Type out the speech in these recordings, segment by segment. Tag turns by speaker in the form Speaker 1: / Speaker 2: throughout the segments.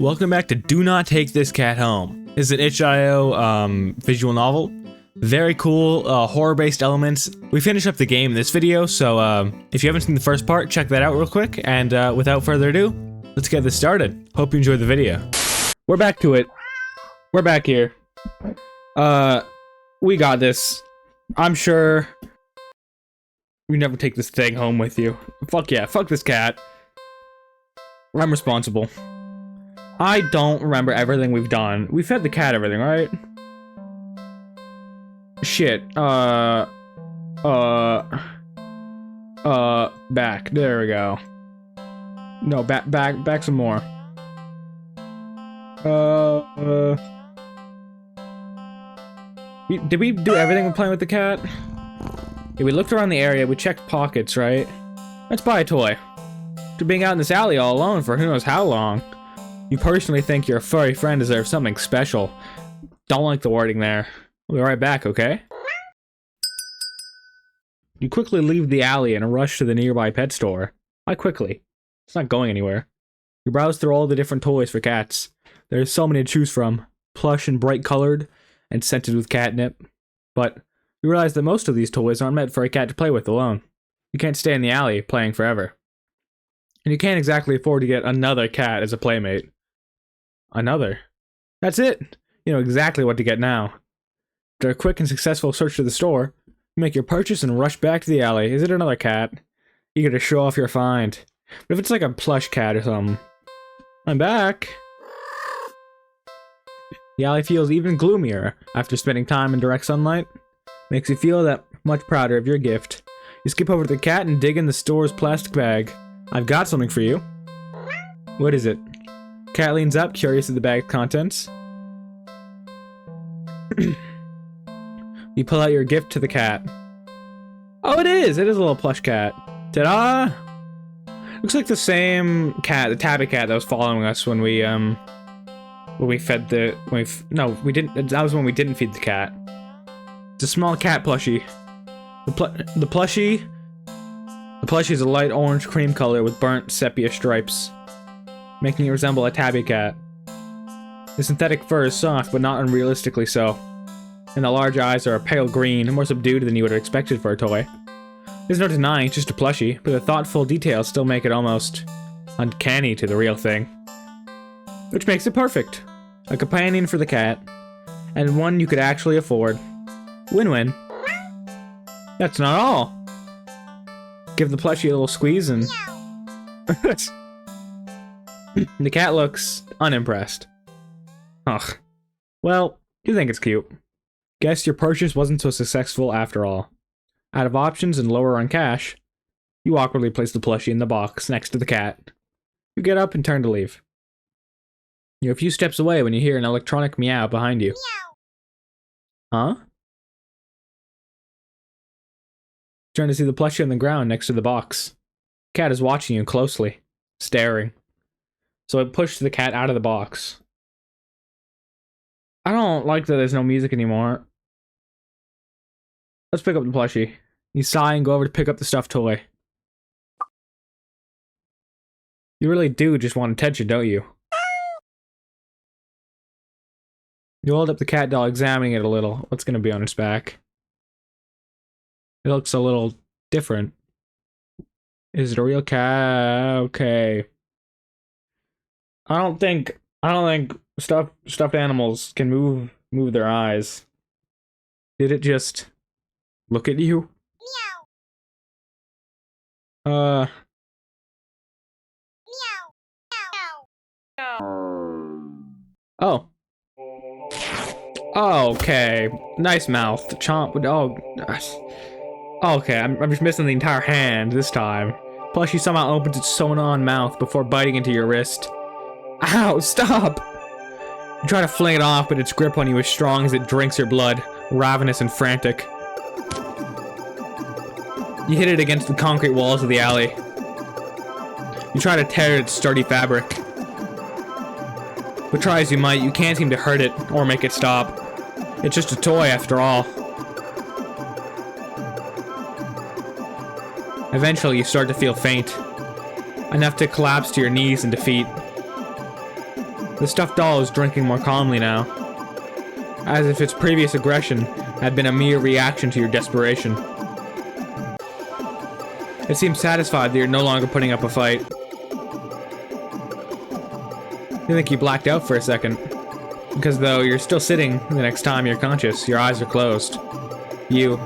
Speaker 1: Welcome back to Do Not Take This Cat Home. It's an itch.io visual novel. Very cool, horror-based elements. We finished up the game in this video, so if you haven't seen the first part, check that out real quick. And without further ado, let's get this started. Hope you enjoyed the video. We're back to it. We're back here. We got this. I'm sure you never take this thing home with you. Fuck yeah, fuck this cat. I'm responsible. I don't remember everything we've done. We fed the cat everything, right? Shit. Back. There we go. No, back some more. Did we do everything with playing with the cat? Yeah, we looked around the area, we checked pockets, right? Let's buy a toy. After being out in this alley all alone for who knows how long. You personally think your furry friend deserves something special. Don't like the wording there. We'll be right back, okay? You quickly leave the alley and rush to the nearby pet store. Why quickly? It's not going anywhere. You browse through all the different toys for cats. There's so many to choose from. Plush and bright colored, and scented with catnip. But you realize that most of these toys aren't meant for a cat to play with alone. You can't stay in the alley playing forever. And you can't exactly afford to get another cat as a playmate. Another. That's it. You know exactly what to get now. After a quick and successful search of the store, you make your purchase and rush back to the alley. Is it another cat? Eager to show off your find. But if it's like a plush cat or something. I'm back. The alley feels even gloomier after spending time in direct sunlight. Makes you feel that much prouder of your gift. You skip over to the cat and dig in the store's plastic bag. I've got something for you. What is it? Cat leans up, curious at the bag's contents. You pull out your gift to the cat. Oh, it is! It is a little plush cat. Ta-da! Looks like the same cat, the tabby cat that was following us when we fed the... no, we didn't... That was when we didn't feed the cat. It's a small cat plushie. The plushie is a light orange cream color with burnt sepia stripes, making it resemble a tabby cat. The synthetic fur is soft, but not unrealistically so, and the large eyes are a pale green, more subdued than you would have expected for a toy. There's no denying it's just a plushie, but the thoughtful details still make it almost uncanny to the real thing. Which makes it perfect. A companion for the cat, and one you could actually afford. Win-win. That's not all. Give the plushie a little squeeze and... The cat looks unimpressed. Ugh. Well, you think it's cute. Guess your purchase wasn't so successful after all. Out of options and lower on cash, you awkwardly place the plushie in the box next to the cat. You get up and turn to leave. You're a few steps away when you hear an electronic meow behind you. Huh? Turn to see the plushie on the ground next to the box. The cat is watching you closely, staring. So it pushed the cat out of the box. I don't like that there's no music anymore. Let's pick up the plushie. You sigh and go over to pick up the stuffed toy. You really do just want attention, don't you? You hold up the cat doll, examining it a little. What's gonna be on its back? It looks a little different. Is it a real cat? Okay. I don't think stuffed animals can move their eyes. Did it just look at you? Meow. Oh. Okay. Nice mouth. Chomp. Oh. Okay, I'm just missing the entire hand this time. Plushie somehow opens its sewn-on mouth before biting into your wrist. Ow, stop! You try to fling it off, but its grip on you is strong as it drinks your blood, ravenous and frantic. You hit it against the concrete walls of the alley. You try to tear its sturdy fabric. But try as you might, you can't seem to hurt it or make it stop. It's just a toy after all. Eventually, you start to feel faint. Enough to collapse to your knees in defeat. The stuffed doll is drinking more calmly now, as if its previous aggression had been a mere reaction to your desperation. It seems satisfied that you're no longer putting up a fight. You think you blacked out for a second, because though you're still sitting the next time you're conscious, your eyes are closed. You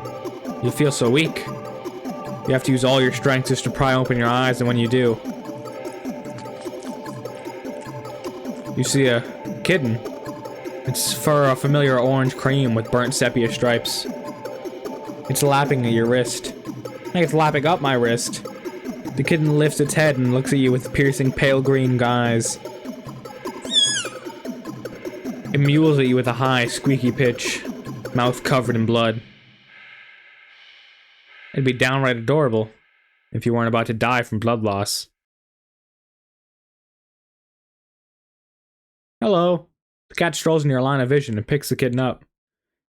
Speaker 1: feel so weak. You have to use all your strength just to pry open your eyes, and when you do, you see a kitten. Its fur a familiar orange cream with burnt sepia stripes. It's lapping at your wrist. Like it's lapping up my wrist. The kitten lifts its head and looks at you with piercing pale green eyes. It mews at you with a high, squeaky pitch, mouth covered in blood. It'd be downright adorable if you weren't about to die from blood loss. Hello. The cat strolls in your line of vision and picks the kitten up.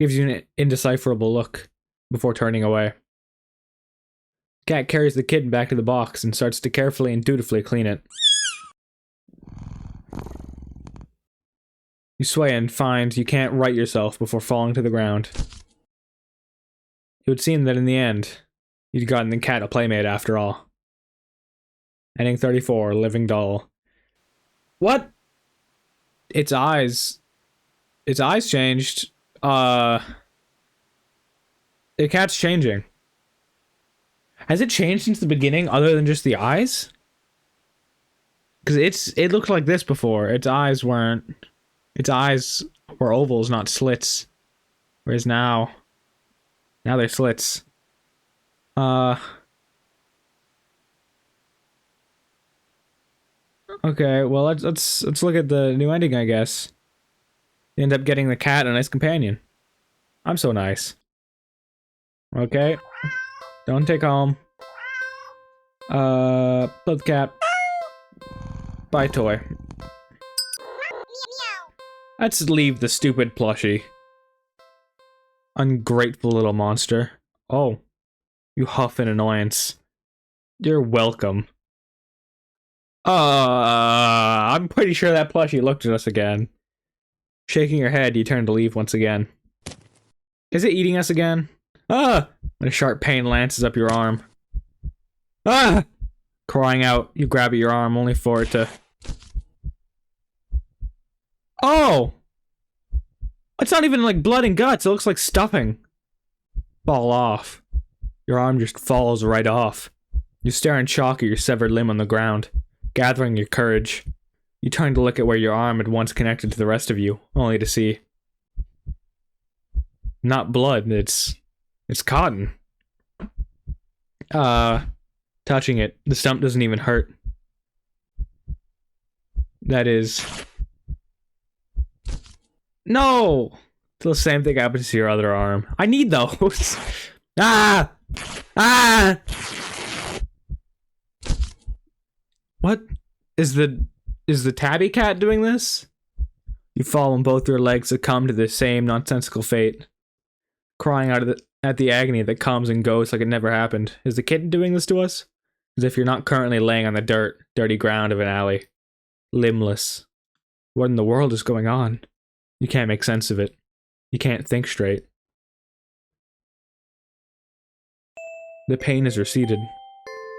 Speaker 1: Gives you an indecipherable look before turning away. The cat carries the kitten back to the box and starts to carefully and dutifully clean it. You sway and find you can't right yourself before falling to the ground. It would seem that in the end, you'd gotten the cat a playmate after all. Ending 34, Living Doll. What? Its eyes changed. The cat's changing. Has it changed since the beginning other than just the eyes? Because it looked like this before. Its eyes were ovals, not slits. Whereas now they're slits. Okay, well let's look at the new ending, I guess. You end up getting the cat a nice companion. I'm so nice. Okay. Don't take home. Blood cat. Bye toy. Let's leave the stupid plushie. Ungrateful little monster. Oh. You huff in annoyance. You're welcome. I'm pretty sure that plushie looked at us again. Shaking your head, you turn to leave once again. Is it eating us again? Ah! When a sharp pain lances up your arm. Ah! Crying out, you grab at your arm only for it to... Oh! It's not even like blood and guts, it looks like stuffing. Fall off. Your arm just falls right off. You stare in shock at your severed limb on the ground. Gathering your courage, you turn to look at where your arm had once connected to the rest of you, only to see... not blood, it's cotton. Touching it, the stump doesn't even hurt. That is... No! It's the same thing happens to your other arm. I need those! Ah! Ah! What? Is the tabby cat doing this? You fall on both your legs succumb to the same nonsensical fate. Crying out at the agony that comes and goes like it never happened. Is the kitten doing this to us? As if you're not currently laying on the dirty ground of an alley. Limbless. What in the world is going on? You can't make sense of it. You can't think straight. The pain has receded,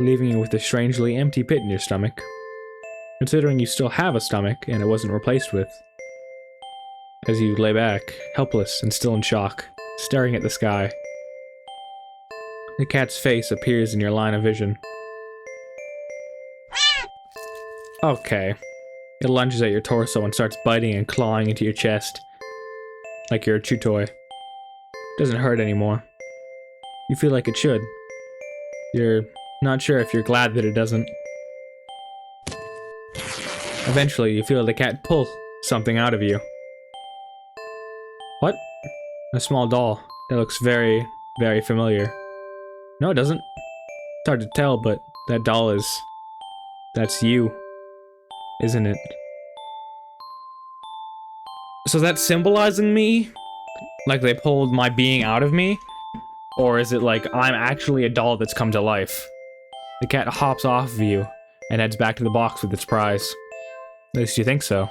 Speaker 1: leaving you with a strangely empty pit in your stomach. Considering you still have a stomach and it wasn't replaced with. As you lay back, helpless and still in shock, staring at the sky. The cat's face appears in your line of vision. Okay. It lunges at your torso and starts biting and clawing into your chest. Like you're a chew toy. Doesn't hurt anymore. You feel like it should. You're not sure if you're glad that it doesn't. Eventually, you feel the cat pull something out of you. What? A small doll that looks very, very familiar. No, it doesn't. It's hard to tell, but that doll is... that's you. Isn't it? So that's symbolizing me? Like they pulled my being out of me? Or is it like I'm actually a doll that's come to life? The cat hops off of you and heads back to the box with its prize. At least you think so.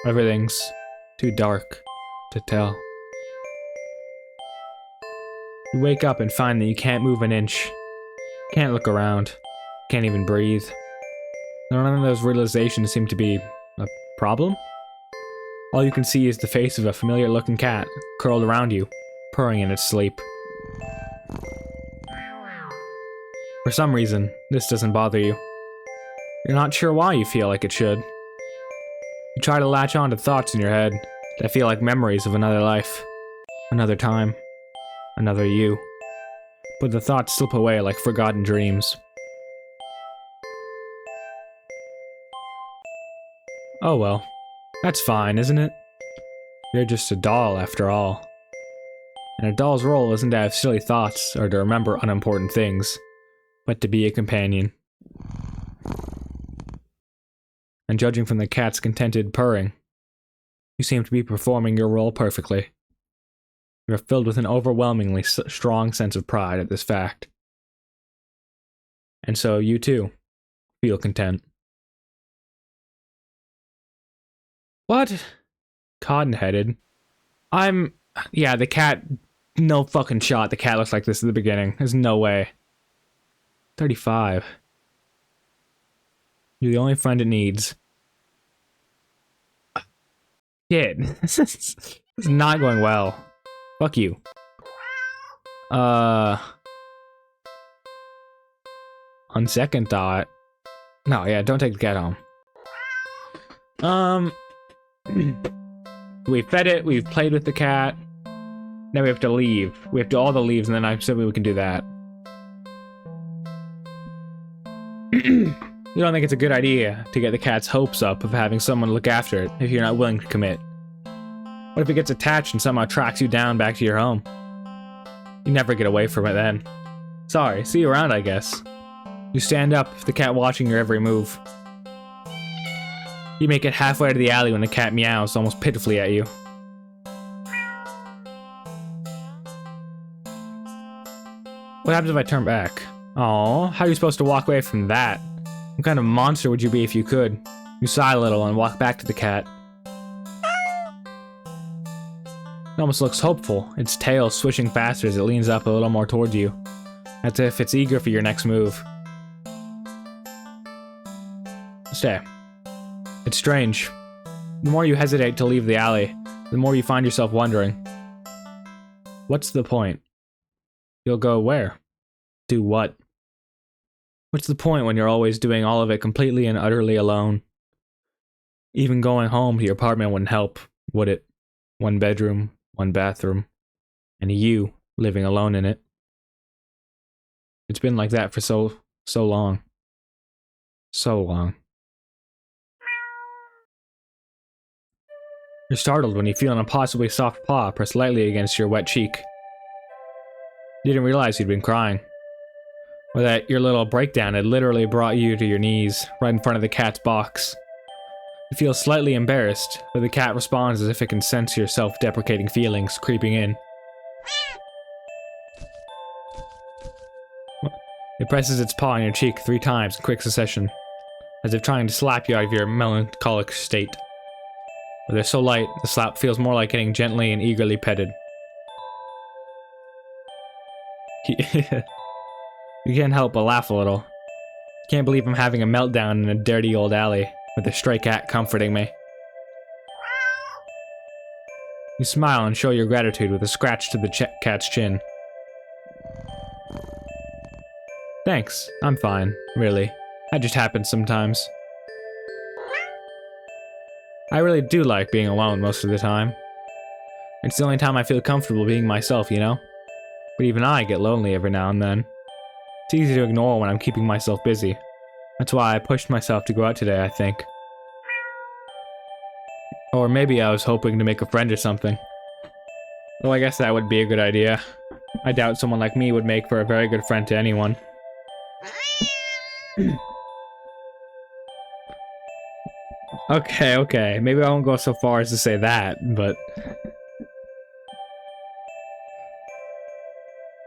Speaker 1: Everything's too dark to tell. You wake up and find that you can't move an inch. Can't look around. Can't even breathe. None of those realizations seem to be a problem. All you can see is the face of a familiar looking cat curled around you, purring in its sleep. For some reason, this doesn't bother you. You're not sure why you feel like it should. You try to latch on to thoughts in your head that feel like memories of another life, another time, another you. But the thoughts slip away like forgotten dreams. Oh well, that's fine, isn't it? You're just a doll after all. And a doll's role isn't to have silly thoughts or to remember unimportant things, but to be a companion. And judging from the cat's contented purring, you seem to be performing your role perfectly. You're filled with an overwhelmingly strong sense of pride at this fact. And so you too feel content. What? Cotton-headed? Yeah, the cat... No fucking shot the cat looks like this at the beginning. There's no way. 35. You're the only friend it needs. Shit. This is not going well. Fuck you. On second thought... No, yeah, don't take the cat home. We fed it, we've played with the cat. Now we have to leave. We have to do all the leaves, and then I said we can do that. You don't think it's a good idea to get the cat's hopes up of having someone look after it if you're not willing to commit? What if it gets attached and somehow tracks you down back to your home? You never get away from it then. Sorry, see you around, I guess. You stand up, the cat watching your every move. You make it halfway to the alley when the cat meows almost pitifully at you. What happens if I turn back? Aw, how are you supposed to walk away from that? What kind of monster would you be if you could? You sigh a little and walk back to the cat. It almost looks hopeful, its tail swishing faster as it leans up a little more towards you, as if it's eager for your next move. Stay. It's strange. The more you hesitate to leave the alley, the more you find yourself wondering. What's the point? You'll go where? Do what? What's the point when you're always doing all of it completely and utterly alone? Even going home to your apartment wouldn't help, would it? One bedroom, one bathroom, and you living alone in it. It's been like that for so long. So long. You're startled when you feel an impossibly soft paw press lightly against your wet cheek. You didn't realize you'd been crying. Or that your little breakdown had literally brought you to your knees, right in front of the cat's box. You feel slightly embarrassed, but the cat responds as if it can sense your self-deprecating feelings creeping in. It presses its paw on your cheek 3 times in quick succession, as if trying to slap you out of your melancholic state. But they're so light, the slap feels more like getting gently and eagerly petted. You can't help but laugh a little. Can't believe I'm having a meltdown in a dirty old alley, with a stray cat comforting me. You smile and show your gratitude with a scratch to the cat's chin. Thanks, I'm fine, really. That just happens sometimes. I really do like being alone most of the time. It's the only time I feel comfortable being myself, you know? But even I get lonely every now and then. It's easy to ignore when I'm keeping myself busy. That's why I pushed myself to go out today, I think. Or maybe I was hoping to make a friend or something. Though I guess that would be a good idea. I doubt someone like me would make for a very good friend to anyone. Okay, maybe I won't go so far as to say that, but...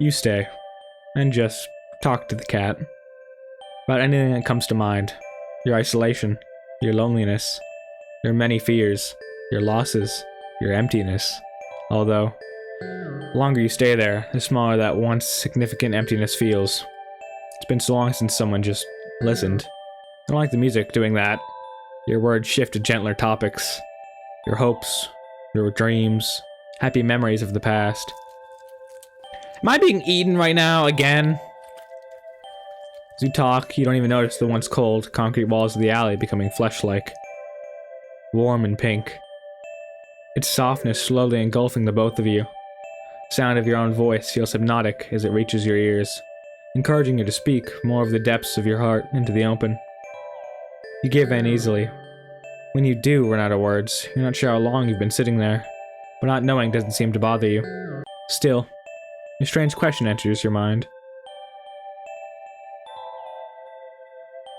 Speaker 1: You stay, and just talk to the cat. About anything that comes to mind. Your isolation, your loneliness, your many fears. your losses, your emptiness. Although, the longer you stay there, the smaller that once significant emptiness feels. It's been so long since someone just listened. I don't like the music doing that. Your words shift to gentler topics. Your hopes, your dreams, happy memories of the past. Am I being eaten right now, again? As you talk, you don't even notice the once cold, concrete walls of the alley becoming flesh-like. Warm and pink. Its softness slowly engulfing the both of you. The sound of your own voice feels hypnotic as it reaches your ears, encouraging you to speak more of the depths of your heart into the open. You give in easily. When you do run out of words, you're not sure how long you've been sitting there, but not knowing doesn't seem to bother you. Still, a strange question enters your mind.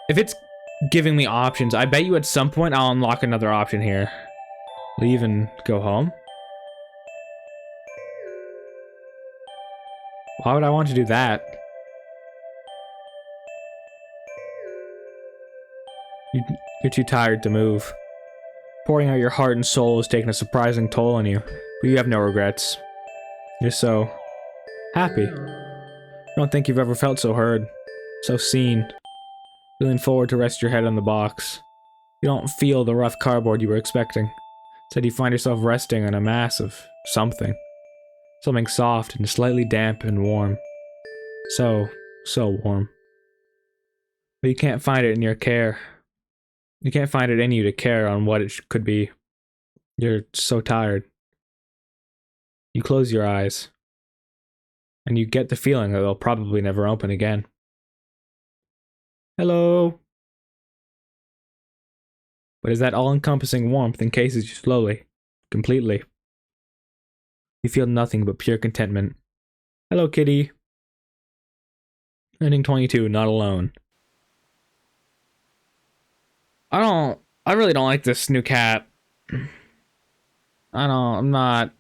Speaker 1: If it's giving me options, I bet you at some point I'll unlock another option here. Leave and go home? Why would I want to do that? You're too tired to move. Pouring out your heart and soul has taken a surprising toll on you, but you have no regrets. You're so happy. I don't think you've ever felt so heard, so seen. You lean forward to rest your head on the box. You don't feel the rough cardboard you were expecting. Instead, you find yourself resting on a mass of something. Something soft and slightly damp and warm. So warm. But you can't find it in your care. You can't find it in you to care on what it could be. You're so tired. You close your eyes. And you get the feeling that they'll probably never open again. Hello? But as that all-encompassing warmth encases you slowly, completely, you feel nothing but pure contentment. Hello, kitty. Ending 22, not alone. I really don't like this new cat. I'm not.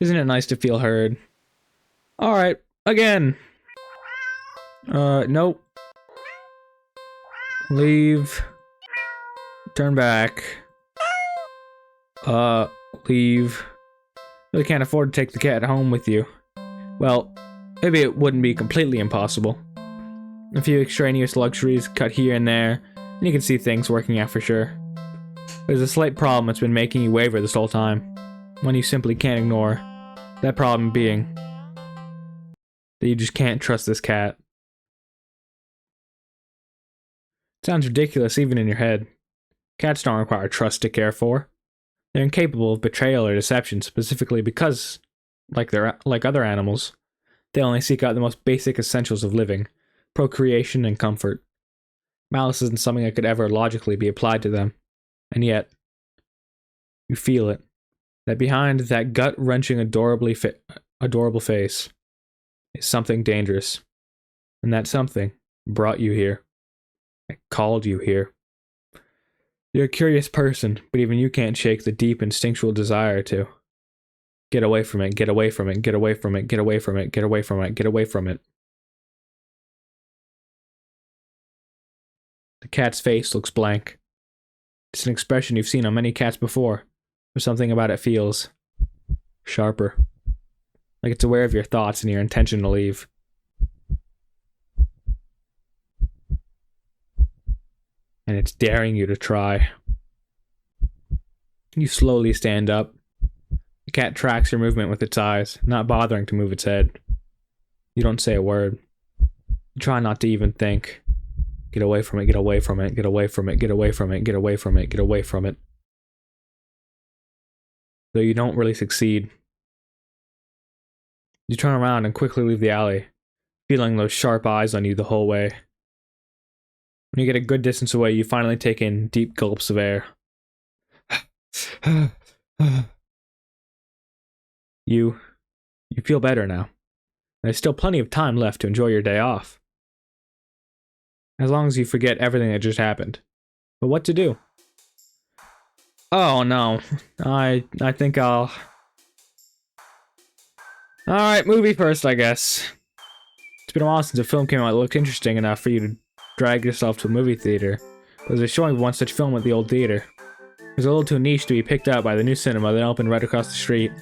Speaker 1: Isn't it nice to feel heard? Alright, again. Nope. Leave. Turn back. Leave. Really can't afford to take the cat home with you. Well, maybe it wouldn't be completely impossible. A few extraneous luxuries cut here and there, and you can see things working out for sure. There's a slight problem that's been making you waver this whole time. One you simply can't ignore. That problem being that you just can't trust this cat. It sounds ridiculous even in your head. Cats don't require trust to care for. They're incapable of betrayal or deception specifically because, like other animals, they only seek out the most basic essentials of living, procreation and comfort. Malice isn't something that could ever logically be applied to them. And yet, you feel it. That behind that gut-wrenching adorable face is something dangerous. And that something brought you here. It called you here. You're a curious person, but even you can't shake the deep instinctual desire to get away from it, get away from it, get away from it, get away from it, get away from it, get away from it. The cat's face looks blank. It's an expression you've seen on many cats before, but something about it feels sharper. Like it's aware of your thoughts and your intention to leave. And it's daring you to try. You slowly stand up. The cat tracks your movement with its eyes, not bothering to move its head. You don't say a word. You try not to even think. Get away from it, get away from it, get away from it, get away from it, get away from it, get away from it. Though you don't really succeed. You turn around and quickly leave the alley, feeling those sharp eyes on you the whole way. When you get a good distance away, you finally take in deep gulps of air. You feel better now. There's still plenty of time left to enjoy your day off. As long as you forget everything that just happened. But what to do? Oh no. I think I'll... Alright, movie first, I guess. It's been a while since a film came out that looked interesting enough for you to drag yourself to a movie theater. There's a showing of one such film at the old theater. It's a little too niche to be picked up by the new cinema that opened right across the street.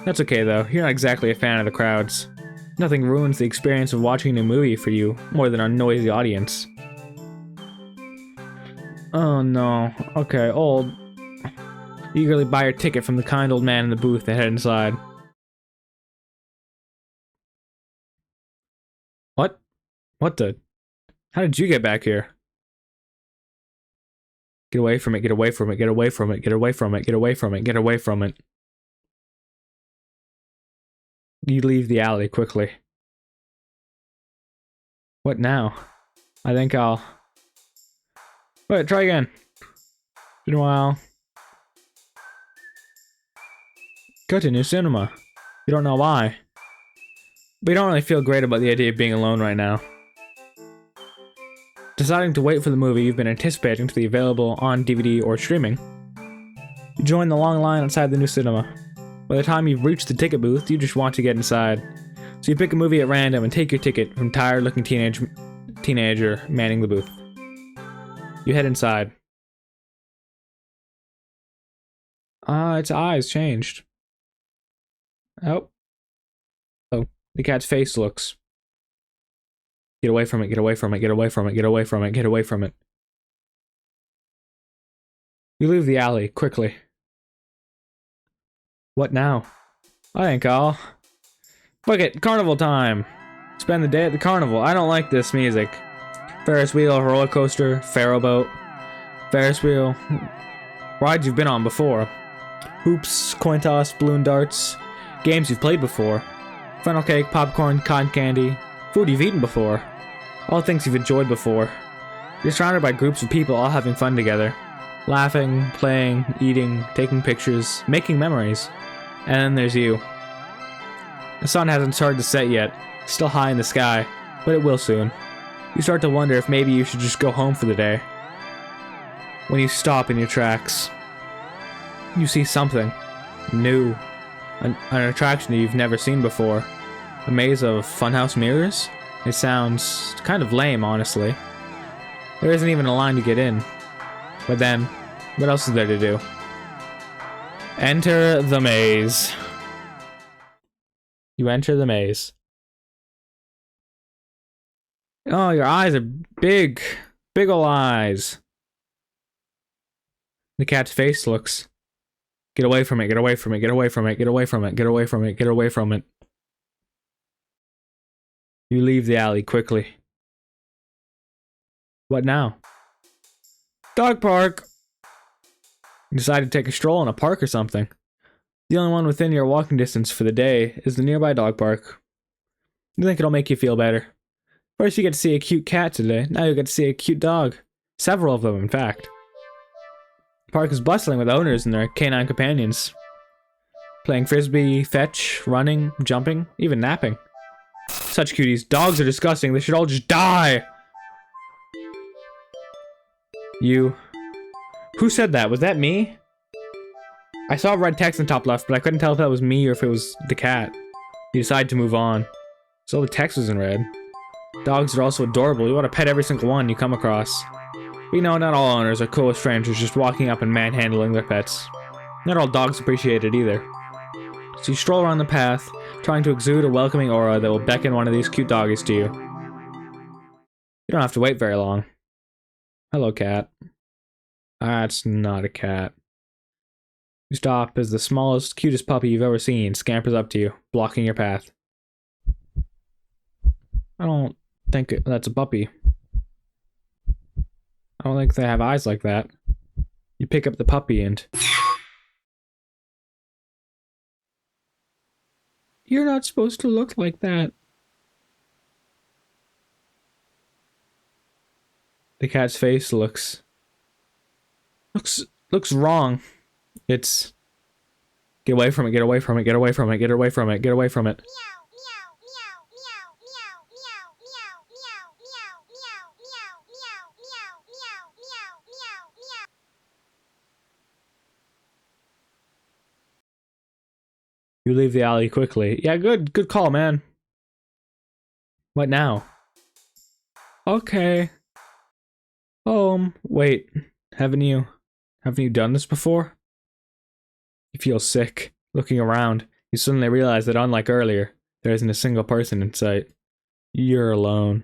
Speaker 1: That's okay though, you're not exactly a fan of the crowds. Nothing ruins the experience of watching a movie for you more than a noisy audience. Oh no. Okay, old. You eagerly buy your ticket from the kind old man in the booth and head inside. What? What the? How did you get back here? Get away from it, get away from it, get away from it, get away from it, get away from it, get away from it. You leave the alley quickly. What now? I think I'll... Wait, try again. It's been a while. Go to new cinema. You don't know why. But you don't really feel great about the idea of being alone right now. Deciding to wait for the movie you've been anticipating to be available on DVD or streaming. You join the long line outside the new cinema. By the time you've reached the ticket booth, you just want to get inside. So you pick a movie at random and take your ticket from tired-looking teenager manning the booth. You head inside. Its eyes changed. Oh. Oh, the cat's face looks. Get away from it, get away from it, get away from it, get away from it, get away from it. You leave the alley, quickly. What now? I think I'll... Fuck it, carnival time! Spend the day at the carnival. I don't like this music. Ferris wheel, roller coaster, Pharaoh boat. Ferris wheel. Rides you've been on before. Hoops, coin toss, balloon darts. Games you've played before. Funnel cake, popcorn, cotton candy. Food you've eaten before. All things you've enjoyed before. You're surrounded by groups of people all having fun together. Laughing, playing, eating, taking pictures, making memories. And then there's you. The sun hasn't started to set yet. It's still high in the sky, but it will soon. You start to wonder if maybe you should just go home for the day. When you stop in your tracks, you see something new. An attraction that you've never seen before. A maze of funhouse mirrors? It sounds kind of lame, honestly. There isn't even a line to get in. But then, what else is there to do? Enter the maze. You enter the maze. Oh, your eyes are big. Big ol' eyes. The cat's face looks. Get away from it, get away from it, get away from it, get away from it, get away from it, get away from it. You leave the alley quickly. What now? Dog park! You decide to take a stroll in a park or something. The only one within your walking distance for the day is the nearby dog park. You think it'll make you feel better. First you get to see a cute cat today, now you get to see a cute dog. Several of them, in fact. The park is bustling with owners and their canine companions. Playing frisbee, fetch, running, jumping, even napping. Such cuties. Dogs are disgusting. They should all just die! You... Who said that? Was that me? I saw red text in the top left, but I couldn't tell if that was me or if it was the cat. You decide to move on. So the text was in red. Dogs are also adorable. You want to pet every single one you come across. But you know, not all owners are cool with strangers just walking up and manhandling their pets. Not all dogs appreciate it either. So you stroll around the path, trying to exude a welcoming aura that will beckon one of these cute doggies to you. You don't have to wait very long. Hello, cat. That's not a cat. You stop as the smallest, cutest puppy you've ever seen scampers up to you, blocking your path. I don't think that's a puppy. I don't think they have eyes like that. You pick up the puppy and... You're not supposed to look like that. The cat's face looks wrong. It's... Get away from it, get away from it, get away from it, get away from it, get away from it. You leave the alley quickly. Yeah, good call, man. What now? Okay. Wait, haven't you Haven't you done this before? You feel sick. Looking around, you suddenly realize that unlike earlier, there isn't a single person in sight. You're alone.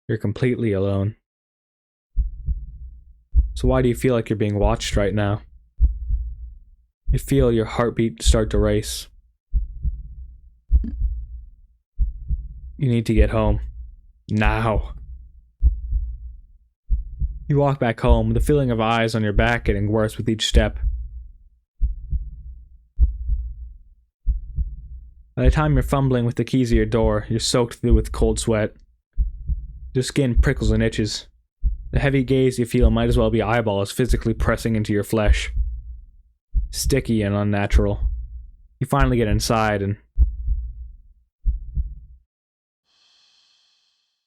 Speaker 1: You're completely alone. So why do you feel like you're being watched right now? You feel your heartbeat start to race. You need to get home. Now. You walk back home, the feeling of eyes on your back getting worse with each step. By the time you're fumbling with the keys of your door, you're soaked through with cold sweat. Your skin prickles and itches. The heavy gaze you feel might as well be eyeballs physically pressing into your flesh. Sticky and unnatural. You finally get inside and...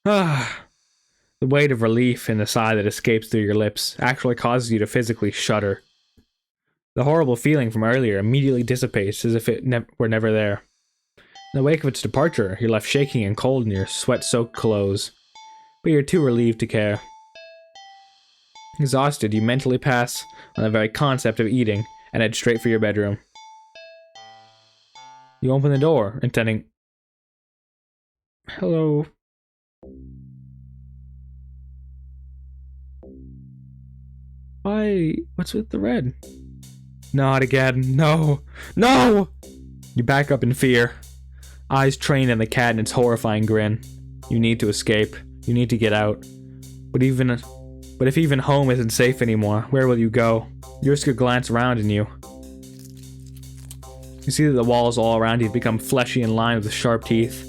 Speaker 1: The weight of relief in the sigh that escapes through your lips actually causes you to physically shudder. The horrible feeling from earlier immediately dissipates as if it were never there. In the wake of its departure, you're left shaking and cold in your sweat-soaked clothes, but you're too relieved to care. Exhausted, you mentally pass on the very concept of eating and head straight for your bedroom. You open the door, intending... Hello. Why? What's with the red? Not again. No! No! You back up in fear. Eyes trained on the cat and its horrifying grin. You need to escape. You need to get out. But if even home isn't safe anymore, where will you go? You risk a glance around and you see that the walls all around you have become fleshy and lined with sharp teeth.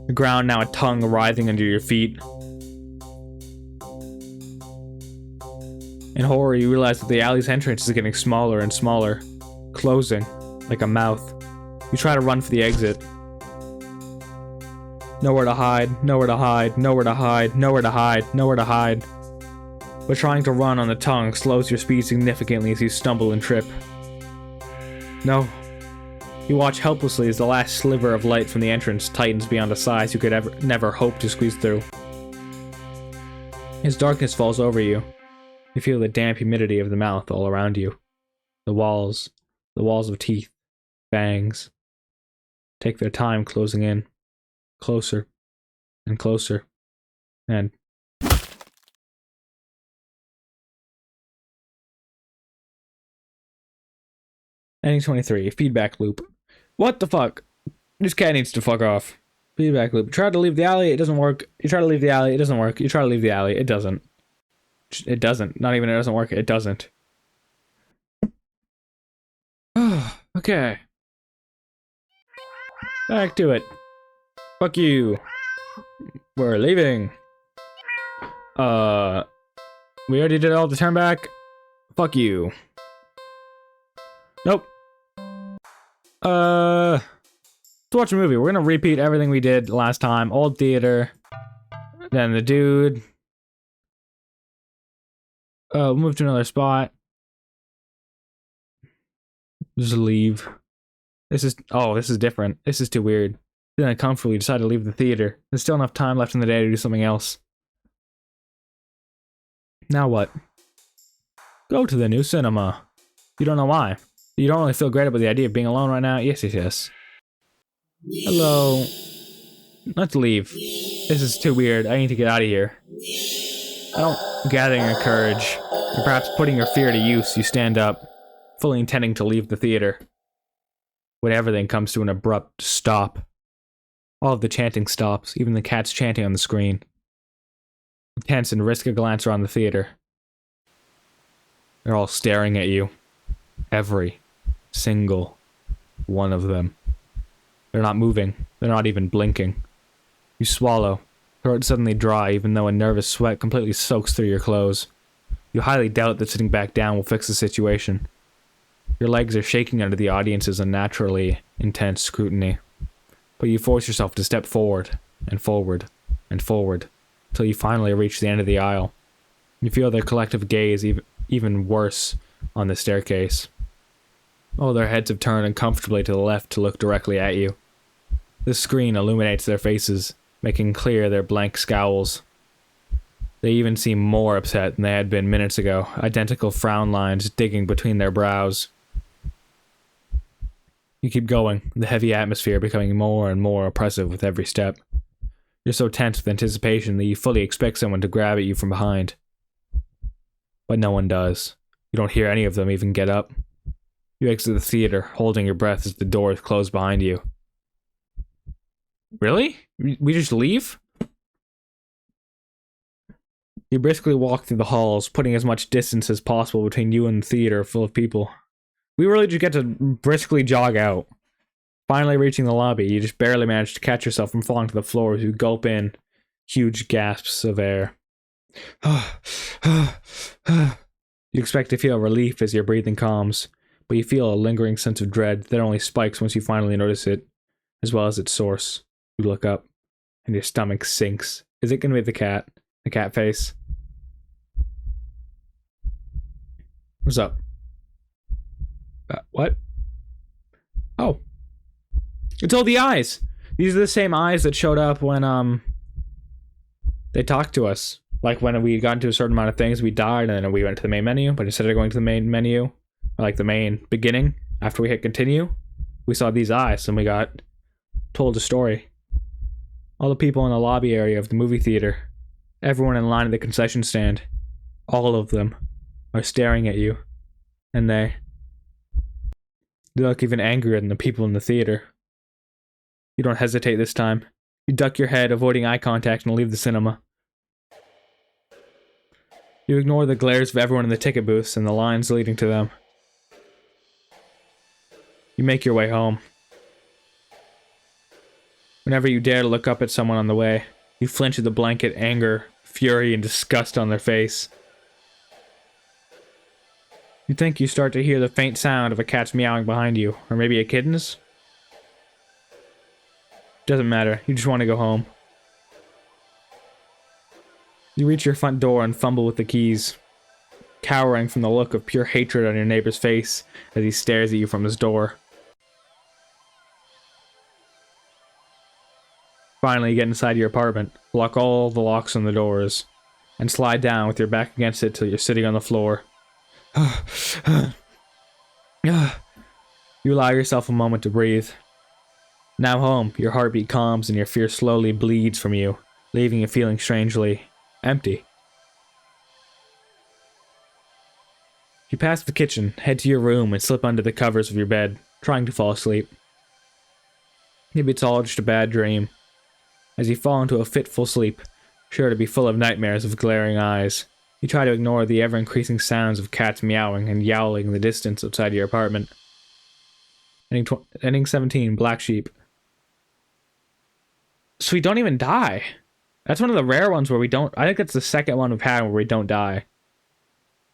Speaker 1: The ground now a tongue writhing under your feet. In horror, you realize that the alley's entrance is getting smaller and smaller, closing, like a mouth. You try to run for the exit. Nowhere to hide, nowhere to hide, nowhere to hide, nowhere to hide, nowhere to hide. But trying to run on the tongue slows your speed significantly as you stumble and trip. No. You watch helplessly as the last sliver of light from the entrance tightens beyond a size you could never hope to squeeze through. As darkness falls over you, you feel the damp humidity of the mouth all around you. The walls of teeth, fangs, take their time closing in, closer, and closer, and... Ending 23, feedback loop. What the fuck? This cat needs to fuck off. Feedback loop. You try to leave the alley, it doesn't work. You try to leave the alley, it doesn't work. You try to leave the alley, it doesn't. It doesn't. Not even it doesn't work, it doesn't. Okay. Back to it. Fuck you. We're leaving. We already did all the turn back. Fuck you. Nope. Let's watch a movie. We're gonna repeat everything we did last time. Old theater. Then the dude. We'll move to another spot. Just leave. This is different. This is too weird. Feeling uncomfortable, you decide to leave the theater. There's still enough time left in the day to do something else. Now what? Go to the new cinema. You don't know why. You don't really feel great about the idea of being alone right now? Yes, yes, yes. Hello. Let's leave. This is too weird. I need to get out of here. Gathering your courage, and perhaps putting your fear to use, you stand up, fully intending to leave the theater. When everything comes to an abrupt stop. All of the chanting stops, even the cats chanting on the screen. You tense and risk a glance around the theater. They're all staring at you. Every single one of them. They're not moving. They're not even blinking. You swallow, throat suddenly dry even though a nervous sweat completely soaks through your clothes. You highly doubt that sitting back down will fix the situation. Your legs are shaking under the audience's unnaturally intense scrutiny. But you force yourself to step forward, and forward, and forward, until you finally reach the end of the aisle. You feel their collective gaze even worse on the staircase. All their heads have turned uncomfortably to the left to look directly at you. The screen illuminates their faces, making clear their blank scowls. They even seem more upset than they had been minutes ago, identical frown lines digging between their brows. You keep going, the heavy atmosphere becoming more and more oppressive with every step. You're so tense with anticipation that you fully expect someone to grab at you from behind. But no one does. You don't hear any of them even get up. You exit the theater, holding your breath as the doors close behind you. Really? We just leave? You briskly walk through the halls, putting as much distance as possible between you and the theater full of people. We really just get to briskly jog out. Finally reaching the lobby, you just barely manage to catch yourself from falling to the floor as you gulp in huge gasps of air. You expect to feel relief as your breathing calms, but you feel a lingering sense of dread that only spikes once you finally notice it, as well as its source. You look up, and your stomach sinks. Is it going to be the cat? The cat face? What's up? What? Oh. It's all the eyes! These are the same eyes that showed up when, they talked to us. Like, when we got into a certain amount of things, we died, and then we went to the main menu, but instead of going to the main menu, or like the main beginning, after we hit continue, we saw these eyes, and we got told a story. All the people in the lobby area of the movie theater, everyone in line at the concession stand, all of them are staring at you, and they look even angrier than the people in the theater. You don't hesitate this time. You duck your head, avoiding eye contact, and leave the cinema. You ignore the glares of everyone in the ticket booths and the lines leading to them. You make your way home. Whenever you dare to look up at someone on the way, you flinch at the blanket anger, fury, and disgust on their face. You think you start to hear the faint sound of a cat's meowing behind you, or maybe a kitten's? Doesn't matter, you just want to go home. You reach your front door and fumble with the keys, cowering from the look of pure hatred on your neighbor's face as he stares at you from his door. Finally, you get inside your apartment, lock all the locks on the doors, and slide down with your back against it till you're sitting on the floor. You allow yourself a moment to breathe. Now home, your heartbeat calms and your fear slowly bleeds from you, leaving you feeling strangely empty. You pass the kitchen, head to your room, and slip under the covers of your bed, trying to fall asleep. Maybe it's all just a bad dream. As you fall into a fitful sleep, sure to be full of nightmares of glaring eyes, you try to ignore the ever-increasing sounds of cats meowing and yowling in the distance outside your apartment. Ending 17, Black Sheep. So we don't even die. That's one of the rare ones where we don't... I think that's the second one we've had where we don't die.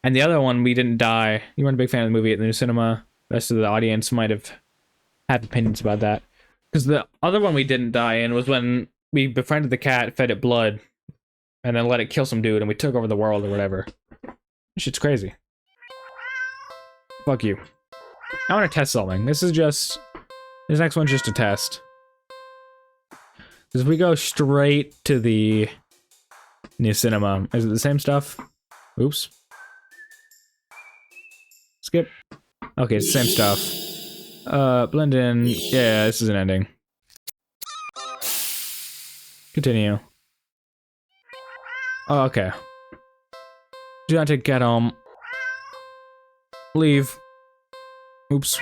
Speaker 1: And the other one, we didn't die. You weren't a big fan of the movie at the new cinema. The rest of the audience might have had opinions about that. Because the other one we didn't die in was when we befriended the cat, fed it blood, and then let it kill some dude, and we took over the world or whatever. This shit's crazy. Fuck you. I want to test something. This next one's just a test. Because if we go straight to the new cinema, is it the same stuff? Oops. Skip. Okay, it's the same stuff. Blend in. Yeah, this is an ending. Continue. Oh, okay. Do not to get home. Leave. Oops.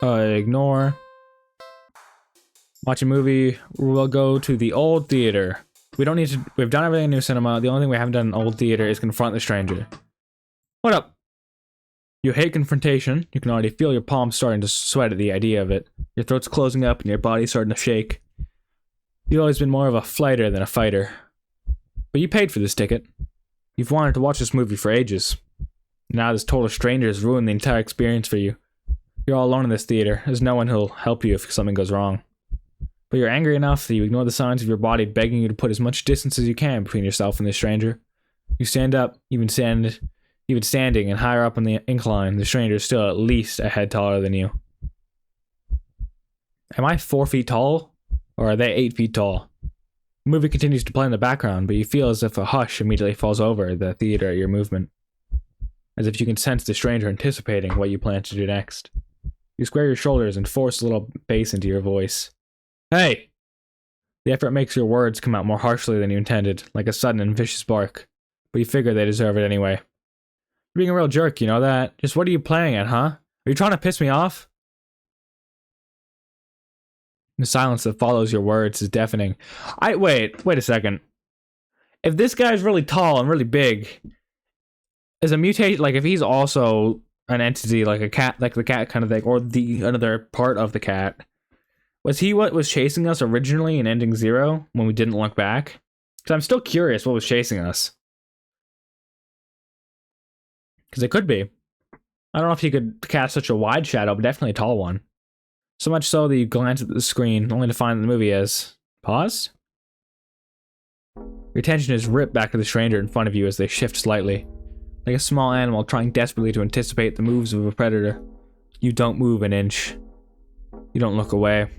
Speaker 1: Ignore. Watch a movie. We'll go to the old theater. We don't need to... We've done everything in new cinema. The only thing we haven't done in old theater is confront the stranger. What up? You hate confrontation. You can already feel your palms starting to sweat at the idea of it. Your throat's closing up and your body's starting to shake. You've always been more of a flighter than a fighter. But you paid for this ticket. You've wanted to watch this movie for ages. Now this total stranger has ruined the entire experience for you. You're all alone in this theater. There's no one who'll help you if something goes wrong. But you're angry enough that you ignore the signs of your body begging you to put as much distance as you can between yourself and this stranger. You stand up, even standing and higher up on the incline, the stranger is still at least a head taller than you. Am I 4 feet tall? Or are they 8 feet tall? The movie continues to play in the background, but you feel as if a hush immediately falls over the theater at your movement. As if you can sense the stranger anticipating what you plan to do next. You square your shoulders and force a little bass into your voice. Hey! The effort makes your words come out more harshly than you intended, like a sudden and vicious bark. But you figure they deserve it anyway. You're being a real jerk, you know that? Just what are you playing at, huh? Are you trying to piss me off? The silence that follows your words is deafening. Wait a second. If this guy's really tall and really big, is a mutation, like if he's also an entity, like a cat, like the cat kind of thing, or another part of the cat, was he what was chasing us originally in Ending Zero when we didn't look back? Because I'm still curious what was chasing us. Because it could be. I don't know if he could cast such a wide shadow, but definitely a tall one. So much so that you glance at the screen, only to find that the movie is paused. Your attention is ripped back to the stranger in front of you as they shift slightly. Like a small animal trying desperately to anticipate the moves of a predator. You don't move an inch. You don't look away.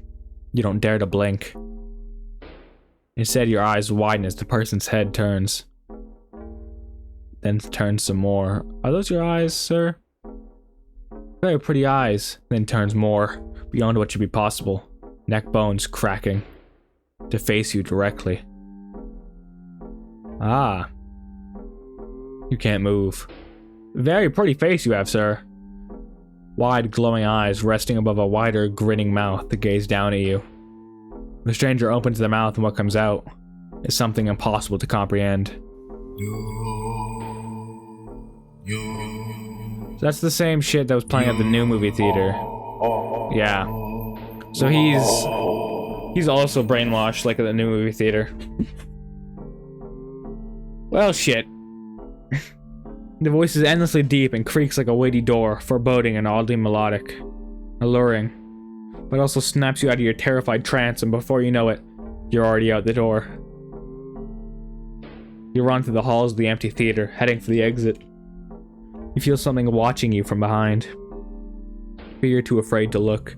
Speaker 1: You don't dare to blink. Instead, your eyes widen as the person's head turns. Then turns some more. Are those your eyes, sir? Very pretty eyes. Then turns more, beyond what should be possible. Neck bones cracking. To face you directly. Ah. You can't move. Very pretty face you have, sir. Wide, glowing eyes resting above a wider, grinning mouth that gaze down at you. The stranger opens their mouth and what comes out is something impossible to comprehend. So that's the same shit that was playing at the new movie theater. Yeah. So he's also brainwashed like at the new movie theater. Well, shit. The voice is endlessly deep and creaks like a weighty door, foreboding and oddly melodic. Alluring. But also snaps you out of your terrified trance, and before you know it, you're already out the door. You run through the halls of the empty theater, heading for the exit. You feel something watching you from behind. But you're too afraid to look.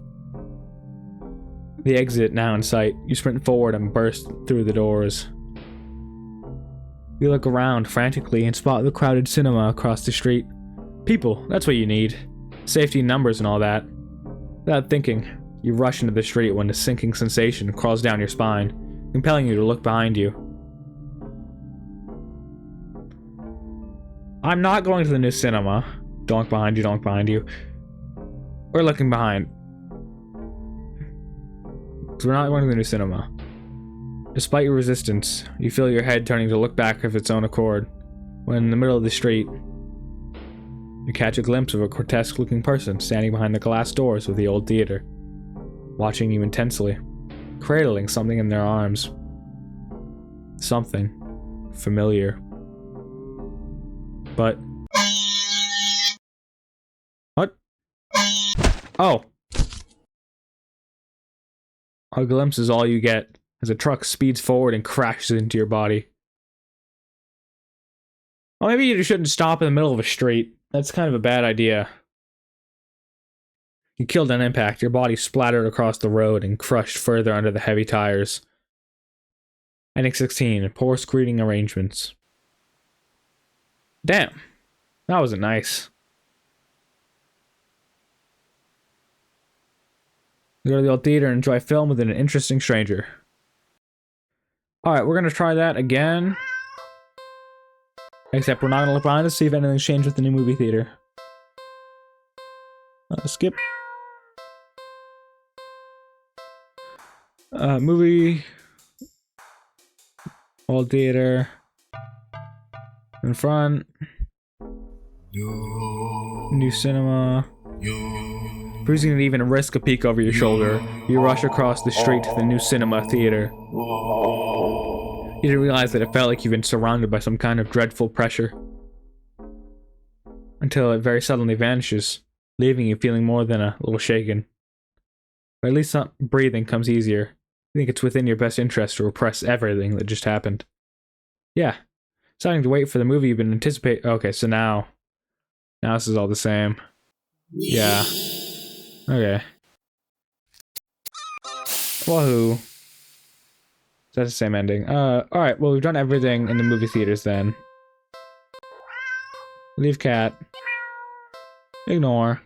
Speaker 1: The exit now in sight, you sprint forward and burst through the doors. You look around frantically and spot the crowded cinema across the street. People, that's what you need. Safety in numbers and all that. Without thinking, you rush into the street when a sinking sensation crawls down your spine, compelling you to look behind you. I'm not going to the new cinema. Don't look behind you, don't look behind you. We're looking behind. So we're not going to the new cinema. Despite your resistance, you feel your head turning to look back of its own accord, when in the middle of the street, you catch a glimpse of a grotesque-looking person standing behind the glass doors of the old theater, watching you intensely, cradling something in their arms. Something familiar. But... What? Oh! A glimpse is all you get, as a truck speeds forward and crashes into your body. Well, maybe you shouldn't stop in the middle of a street. That's kind of a bad idea. You killed on impact, your body splattered across the road and crushed further under the heavy tires. Ending 16, poor screening arrangements. Damn. That wasn't nice. You go to the old theater and enjoy a film with an interesting stranger. Alright, we're gonna try that again. Except we're not gonna look behind to see if anything's changed with the new movie theater. Skip. Movie. Old theater. In front. New cinema. Refusing to even risk a peek over your shoulder, you rush across the street to the new cinema theater. You didn't realize that it felt like you've been surrounded by some kind of dreadful pressure. Until it very suddenly vanishes, leaving you feeling more than a little shaken. Or at least some breathing comes easier. You think it's within your best interest to repress everything that just happened. Yeah. Deciding to wait for the movie you've been anticipating. Okay, so now this is all the same. Yeah. Okay. Wahoo. that's the same ending. Alright, well, we've done everything in the movie theaters then. Leave cat. Ignore.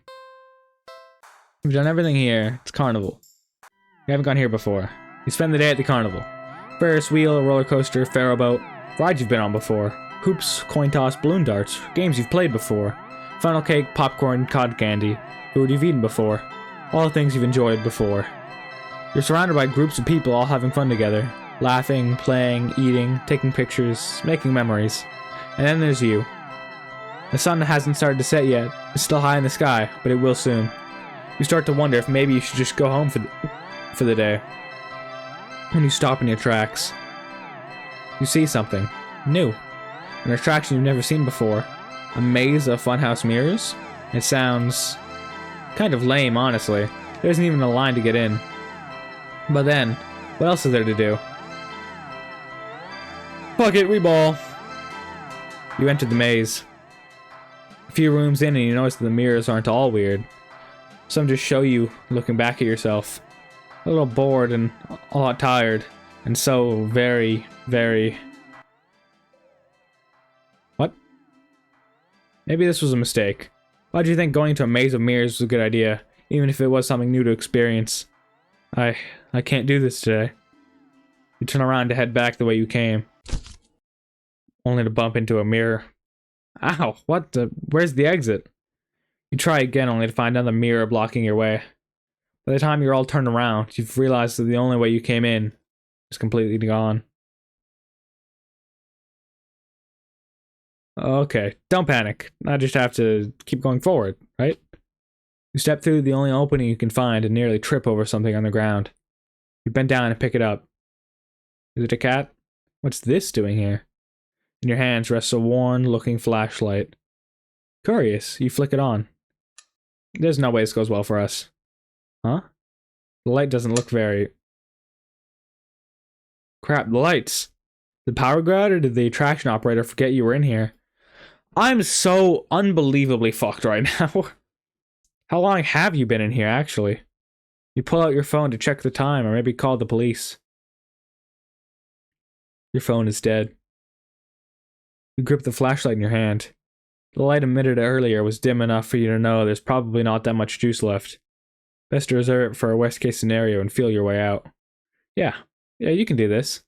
Speaker 1: We've done everything here. It's carnival. You haven't gone here before. You spend the day at the carnival. Ferris wheel, roller coaster, pharaoh boat. Rides you've been on before. Hoops, coin toss, balloon darts. Games you've played before. Funnel cake, popcorn, cotton candy. Food you've eaten before. All the things you've enjoyed before. You're surrounded by groups of people all having fun together. Laughing, playing, eating, taking pictures, making memories. And then there's you. The sun hasn't started to set yet. It's still high in the sky, but it will soon. You start to wonder if maybe you should just go home for the day. When you stop in your tracks, you see something new. An attraction you've never seen before. A maze of funhouse mirrors. It sounds kind of lame, honestly. There isn't even a line to get in. But then, what else is there to do? Fuck it, we ball. You entered the maze. A few rooms in and you notice that the mirrors aren't all weird. Some just show you looking back at yourself. A little bored and a lot tired. And so very, very... What? Maybe this was a mistake. Why do you think going to a maze of mirrors was a good idea? Even if it was something new to experience. I can't do this today. You turn around to head back the way you came. Only to bump into a mirror. Ow, what the... Where's the exit? You try again only to find another mirror blocking your way. By the time you're all turned around, you've realized that the only way you came in is completely gone. Okay, don't panic. I just have to keep going forward, right? You step through the only opening you can find and nearly trip over something on the ground. You bend down and pick it up. Is it a cat? What's this doing here? In your hands rests a worn-looking flashlight. Curious, you flick it on. There's no way this goes well for us. Huh? The light doesn't look very... Crap, the lights! The power go out, or did the attraction operator forget you were in here? I'm so unbelievably fucked right now. How long have you been in here, actually? You pull out your phone to check the time, or maybe call the police. Your phone is dead. You grip the flashlight in your hand. The light emitted earlier was dim enough for you to know there's probably not that much juice left. Best to reserve it for a worst-case scenario and feel your way out. Yeah, you can do this.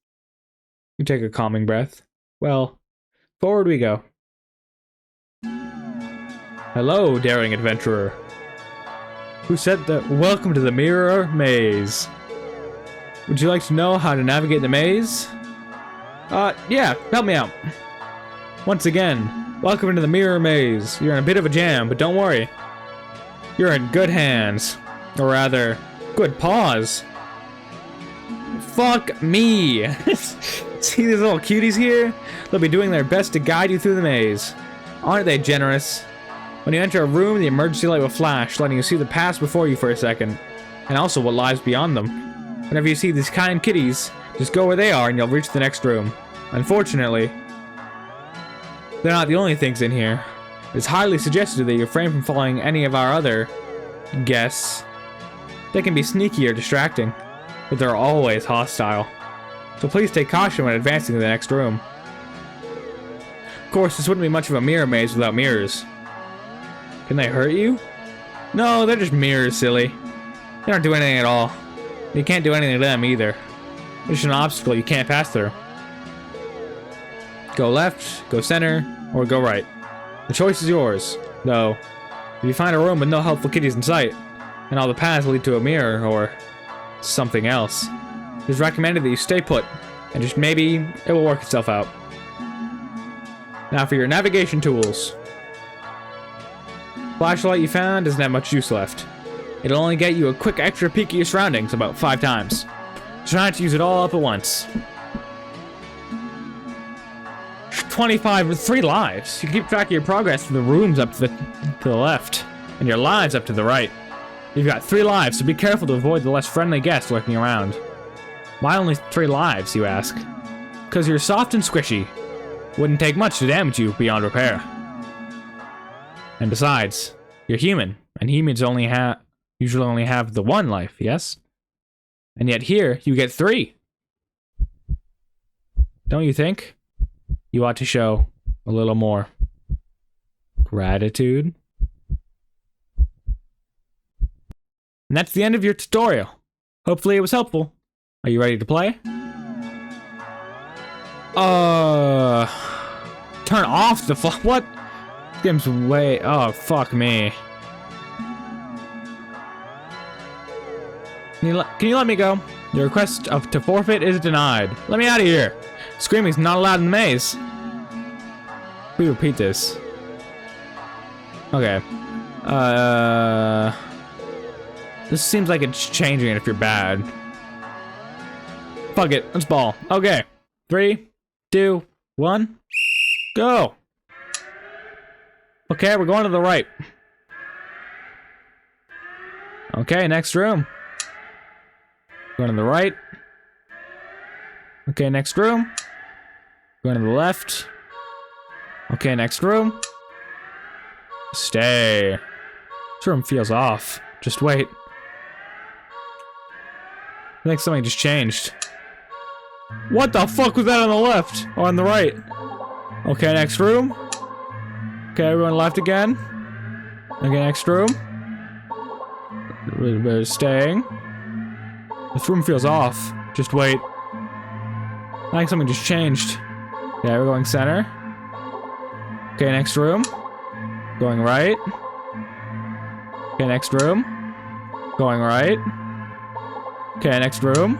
Speaker 1: You take a calming breath. Well, forward we go. Hello, daring adventurer. Who said that? Welcome to the Mirror Maze. Would you like to know how to navigate the maze? Yeah, help me out. Once again, welcome into the Mirror Maze. You're in a bit of a jam, but don't worry. You're in good hands. Or rather, good paws. Fuck me. See these little cuties here? They'll be doing their best to guide you through the maze. Aren't they generous? When you enter a room, the emergency light will flash, letting you see the past before you for a second. And also what lies beyond them. Whenever you see these kind kitties, just go where they are and you'll reach the next room. Unfortunately, they're not the only things in here. It's highly suggested that you refrain from following any of our other guests. They can be sneaky or distracting, but they're always hostile. So please take caution when advancing to the next room. Of course, this wouldn't be much of a mirror maze without mirrors. Can they hurt you? No, they're just mirrors, silly. They don't do anything at all. You can't do anything to them either. They're just an obstacle you can't pass through. Go left, go center, or go right. The choice is yours, though. If you find a room with no helpful kitties in sight, and all the paths lead to a mirror or something else, it's recommended that you stay put, and just maybe it will work itself out. Now for your navigation tools. Flashlight you found doesn't have much juice left. It'll only get you a quick extra peek at your surroundings about 5 times. Try not to use it all up at once. 25 with 3 lives. You keep track of your progress from the rooms up to the left, and your lives up to the right. You've got 3 lives, so be careful to avoid the less friendly guests lurking around. Why only 3 lives, you ask? Because you're soft and squishy. Wouldn't take much to damage you beyond repair. And besides, you're human, and humans usually only have the 1 life, yes? And yet here, you get 3. Don't you think? You ought to show a little more gratitude. And that's the end of your tutorial. Hopefully it was helpful. Are you ready to play? Turn off the what? This game's way, oh, fuck me. Can you let me go? Your request to forfeit is denied. Let me out of here. Screaming is not allowed in the maze. We repeat this. Okay. This seems like it's changing it if you're bad. Fuck it, let's ball. Okay. 3, 2, 1, go. Okay, we're going to the right. Okay, next room. Going to the right. Okay, next room. Going to the left. Okay, next room. Stay. This room feels off. Just wait. I think something just changed. What the fuck was that on the left? Or on the right? Okay, next room. Okay, everyone left again. Okay, next room. We're staying. This room feels off. Just wait. I think something just changed. Yeah, we're going center. Okay, next room. Going right. Okay, next room. Going right. Okay, next room.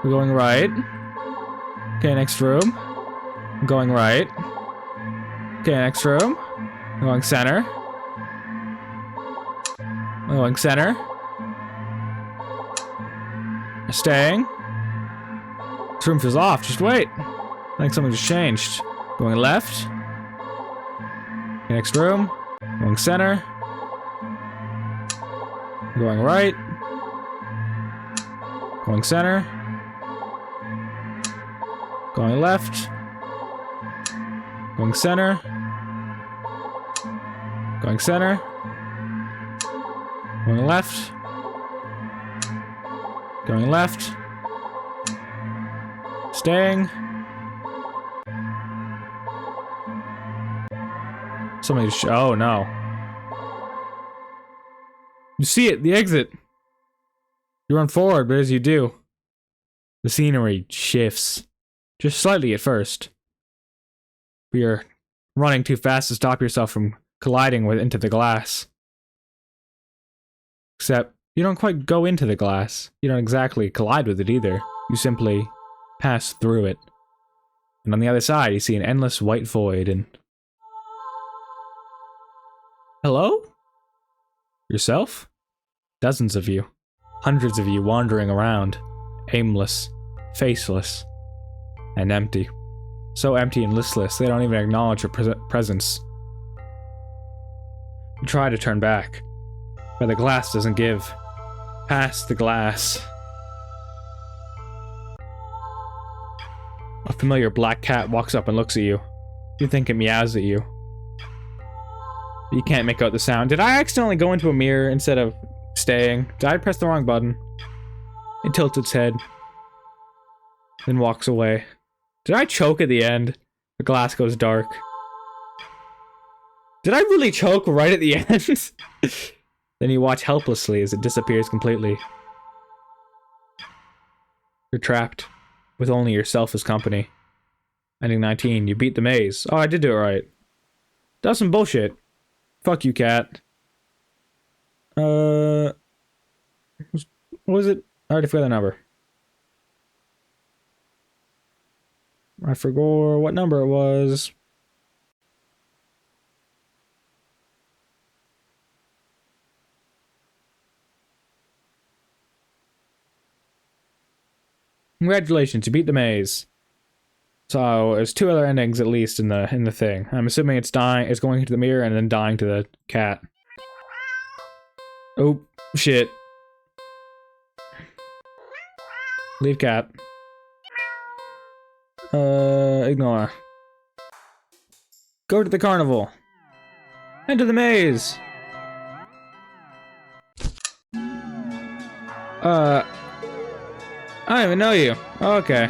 Speaker 1: We're going right. Okay, next room. Going right. Okay, next room. Going center. Going center. Staying. This room feels off. Just wait. I think something just changed. Going left. Okay, next room. Going center. Going right. Going center. Going left. Going center. Going center. Going left. Going left. Staying. Somebody just, oh no. You see it, the exit. You run forward, but as you do, the scenery shifts. Just slightly at first. But you're running too fast to stop yourself from colliding into the glass. Except, you don't quite go into the glass. You don't exactly collide with it either. You simply pass through it. And on the other side, you see an endless white void and... Hello? Yourself? Dozens of you. Hundreds of you wandering around. Aimless. Faceless. And empty. So empty and listless, they don't even acknowledge your presence. You try to turn back, but the glass doesn't give. Past the glass. A familiar black cat walks up and looks at you. You think it meows at you. You can't make out the sound. Did I accidentally go into a mirror instead of staying? Did I press the wrong button? It tilts its head. Then walks away. Did I choke at the end? The glass goes dark. Did I really choke right at the end? Then you watch helplessly as it disappears completely. You're trapped, with only yourself as company. Ending 19, you beat the maze. Oh, I did do it right. That was some bullshit. Fuck you, cat. What was it? I already forgot the number. I forgot what number it was. Congratulations, you beat the maze. So there's 2 other endings at least in the thing. I'm assuming it's going to the mirror and then dying to the cat. Oh shit. Leave cat. Ignore. Go to the carnival. Enter the maze. I don't even know you. Okay.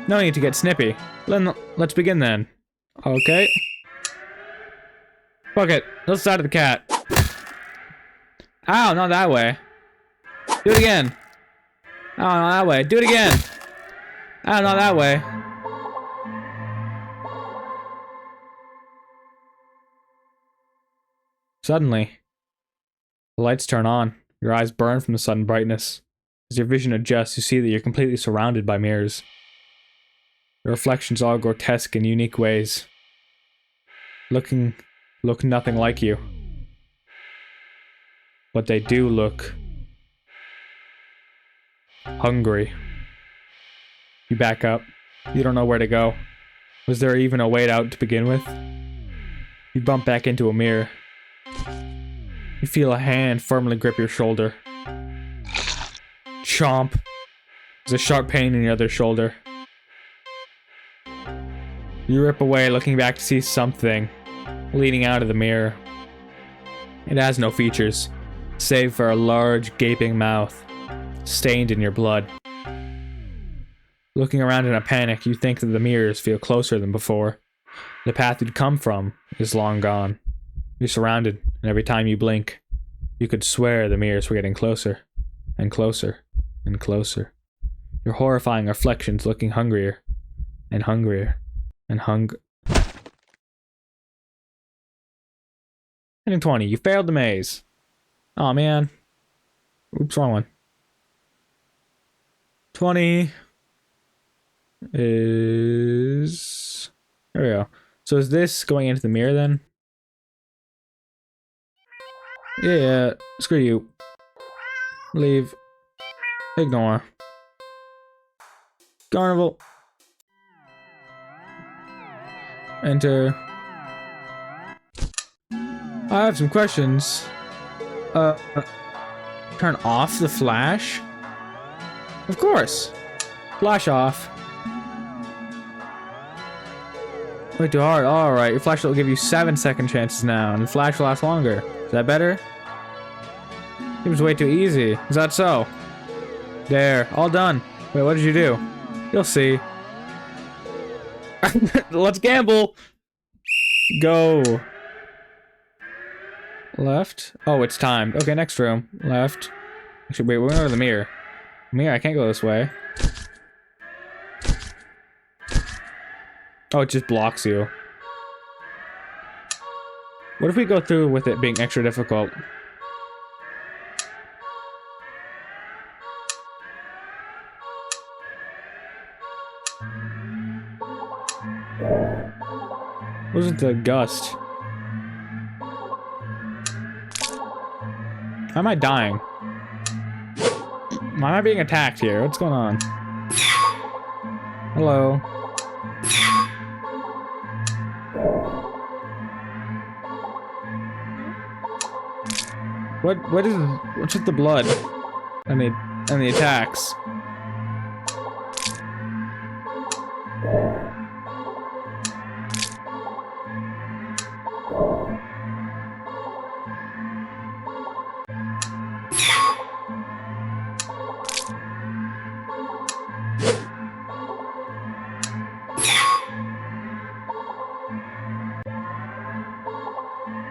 Speaker 1: No need to get snippy. Let's begin then. Okay. Fuck it. Let's start the cat. Ow, not that way. Do it again. Oh, not that way. Do it again. Oh, not that way. Suddenly, the lights turn on. Your eyes burn from the sudden brightness. As your vision adjusts, you see that you're completely surrounded by mirrors. The reflections all grotesque in unique ways. Look nothing like you. But they do look hungry. You back up. You don't know where to go. Was there even a way out to begin with? You bump back into a mirror. You feel a hand firmly grip your shoulder. Chomp. There's a sharp pain in your other shoulder. You rip away, looking back to see something leaning out of the mirror. It has no features, save for a large, gaping mouth, stained in your blood. Looking around in a panic, you think that the mirrors feel closer than before. The path you'd come from is long gone. You're surrounded, and every time you blink, you could swear the mirrors were getting closer, and closer, and closer. Your horrifying reflections looking hungrier, and hungrier, and Ending 20, you failed the maze. Aw, man. Oops, wrong one. 20 is... There we go. So is this going into the mirror then? Yeah, screw you. Leave. Ignore. Carnival. Enter. I have some questions. Turn off the flash? Of course. Flash off. Wait too hard. Alright, your flashlight will give you 7-second chances now, and the flash will last longer. Is that better? Seems way too easy. Is that so? There. All done. Wait, what did you do? You'll see. Let's gamble! Go. Left. Oh, it's timed. Okay, next room. Left. Actually, wait, we're going to the mirror. Mirror, I can't go this way. Oh, it just blocks you. What if we go through with it being extra difficult? Wasn't the gust? How am I dying? Why am I being attacked here? What's going on? Hello. What's with the blood? And the attacks?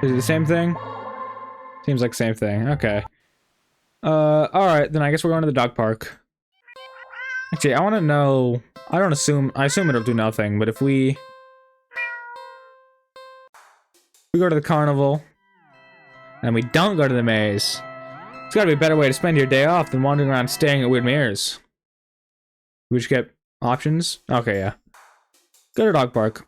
Speaker 1: Is it the same thing? Seems like same thing. Okay. Alright, then I guess we're going to the dog park. Actually, I want to know... I assume it'll do nothing, but if we go to the carnival, and we don't go to the maze, there's gotta be a better way to spend your day off than wandering around staring at weird mirrors. We just get options? Okay, yeah. Go to dog park.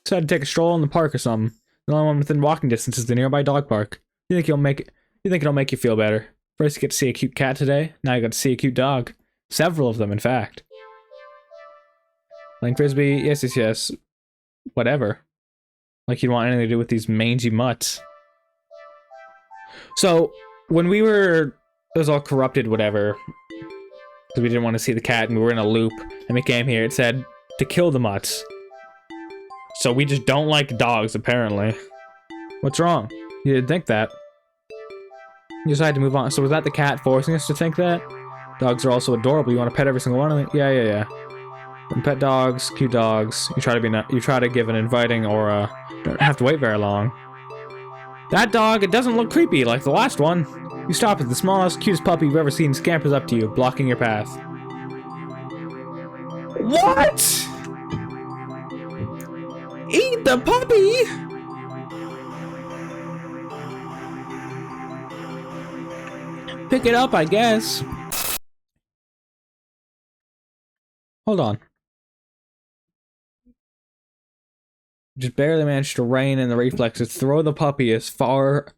Speaker 1: Decide to take a stroll in the park or something. The only one within walking distance is the nearby dog park. You think it'll make you feel better? First you get to see a cute cat today, now you got to see a cute dog. Several of them, in fact. Playing frisbee, yes. Whatever. Like you want anything to do with these mangy mutts. So, when we were... It was all corrupted, whatever. Because we didn't want to see the cat and we were in a loop. And we came here, it said to kill the mutts. So we just don't like dogs, apparently. What's wrong? You didn't think that. You decided to move on. So was that the cat forcing us to think that? Dogs are also adorable. You want to pet every single one of them? Yeah. And pet dogs, cute dogs. You try to give an inviting aura. Don't have to wait very long. That dog, it doesn't look creepy like the last one. You stop as the smallest, cutest puppy you've ever seen scampers up to you, blocking your path. What? Eat the puppy? Pick it up, I guess. Hold on. Just barely managed to rein in the reflexes, throw the puppy as far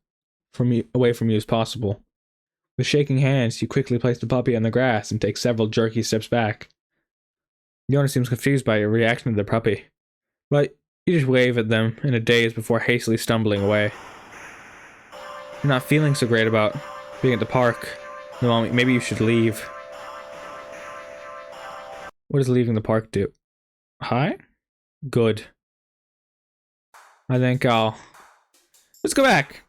Speaker 1: away from you as possible. With shaking hands, you quickly place the puppy on the grass and take several jerky steps back. The owner seems confused by your reaction to the puppy, but you just wave at them in a daze before hastily stumbling away. You're not feeling so great about being at the park. No, maybe you should leave. What does leaving the park do? Hi? Good. I think let's go back.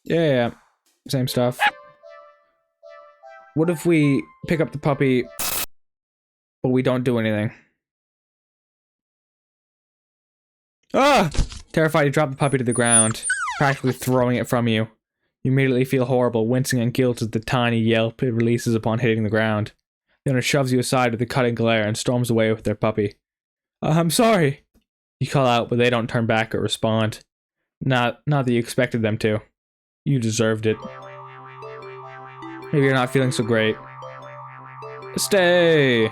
Speaker 1: Yeah. Same stuff. What if we pick up the puppy, but we don't do anything? Ah! Terrified, you drop the puppy to the ground, practically throwing it from you. You immediately feel horrible, wincing in guilt as the tiny yelp it releases upon hitting the ground. The owner shoves you aside with a cutting glare and storms away with their puppy. I'm sorry. You call out, but they don't turn back or respond. Not that you expected them to. You deserved it. Maybe you're not feeling so great. Stay!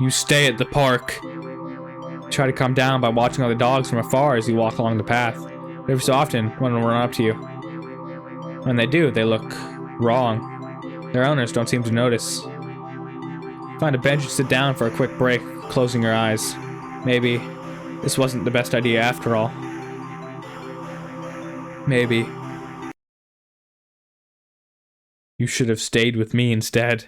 Speaker 1: You stay at the park. Try to calm down by watching all the dogs from afar as you walk along the path. But every so often, one will run up to you. When they do, they look wrong. Their owners don't seem to notice. Find a bench and sit down for a quick break, closing your eyes. Maybe this wasn't the best idea after all. Maybe you should have stayed with me instead.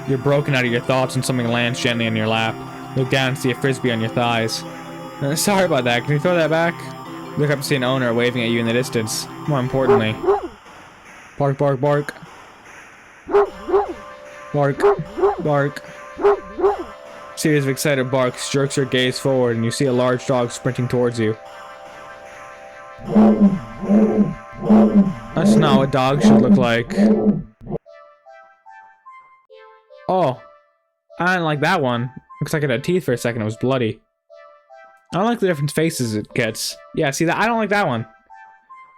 Speaker 1: You're broken out of your thoughts and something lands gently on your lap. Look down and see a frisbee on your thighs. Sorry about that, can you throw that back? Look up to see an owner waving at you in the distance. More importantly, bark, bark, bark. Bark, bark. Series of excited barks jerks your gaze forward and you see a large dog sprinting towards you. That's not what dogs should look like. Oh, I didn't like that one. Looks like it had teeth for a second. It was bloody. I don't like the different faces it gets. Yeah, see that? I don't like that one.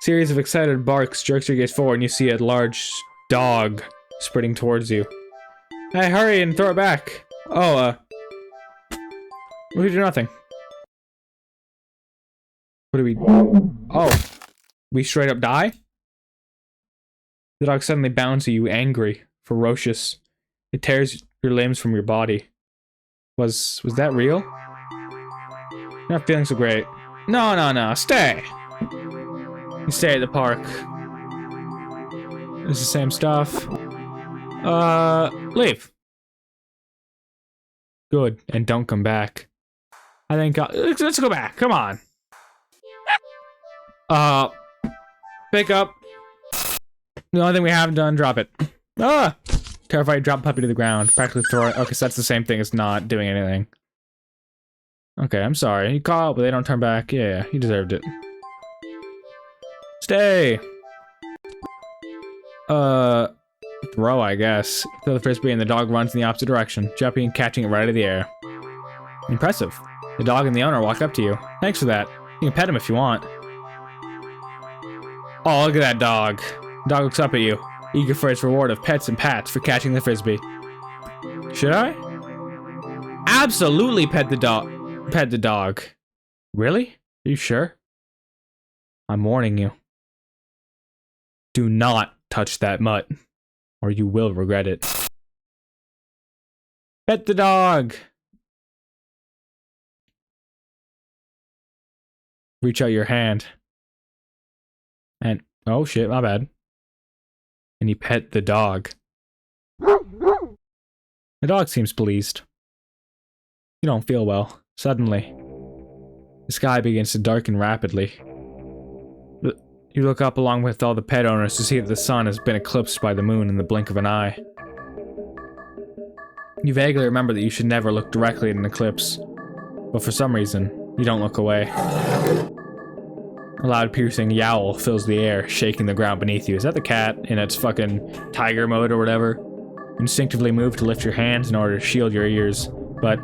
Speaker 1: Series of excited barks jerks your gaze forward and you see a large dog sprinting towards you. Hey, hurry and throw it back. Oh, we do nothing. What do we... Oh. We straight up die? The dog suddenly bounds at you, angry, ferocious. It tears your limbs from your body. Was that real? You're not feeling so great. No, stay! You stay at the park. It's the same stuff. Leave. Good, and don't come back. I think, let's go back, come on. Pick up. The only thing we haven't done, drop it. Ah! Terrified, drop puppy to the ground. Practically throw it. Okay, so that's the same thing as not doing anything. Okay, I'm sorry. You call out, but they don't turn back. Yeah, you deserved it. Stay! Throw, I guess. Throw the frisbee and the dog runs in the opposite direction, jumping and catching it right out of the air. Impressive. The dog and the owner walk up to you. Thanks for that. You can pet him if you want. Oh, look at that dog. The dog looks up at you, eager for its reward of pets and pats for catching the frisbee. Should I? Absolutely pet the dog. Pet the dog. Really? Are you sure? I'm warning you. Do not touch that mutt, or you will regret it. Pet the dog! Reach out your hand. And, oh shit, my bad. And you pet the dog. The dog seems pleased. You don't feel well. Suddenly, the sky begins to darken rapidly. You look up along with all the pet owners to see that the sun has been eclipsed by the moon in the blink of an eye. You vaguely remember that you should never look directly at an eclipse, but for some reason, you don't look away. A loud piercing yowl fills the air, shaking the ground beneath you. Is that the cat in its fucking tiger mode or whatever? You instinctively move to lift your hands in order to shield your ears, but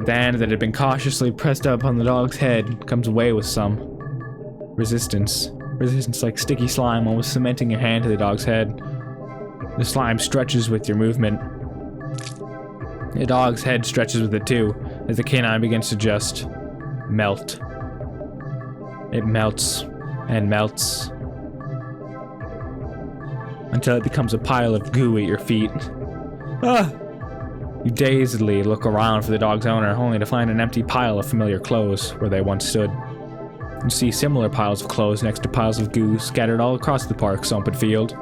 Speaker 1: the hand that had been cautiously pressed up on the dog's head comes away with some resistance. Resistance like sticky slime, almost cementing your hand to the dog's head. The slime stretches with your movement. The dog's head stretches with it too, as the canine begins to just melt. It melts and melts until it becomes a pile of goo at your feet. Ah! You dazedly look around for the dog's owner, only to find an empty pile of familiar clothes where they once stood. You see similar piles of clothes next to piles of goo scattered all across the park's open field.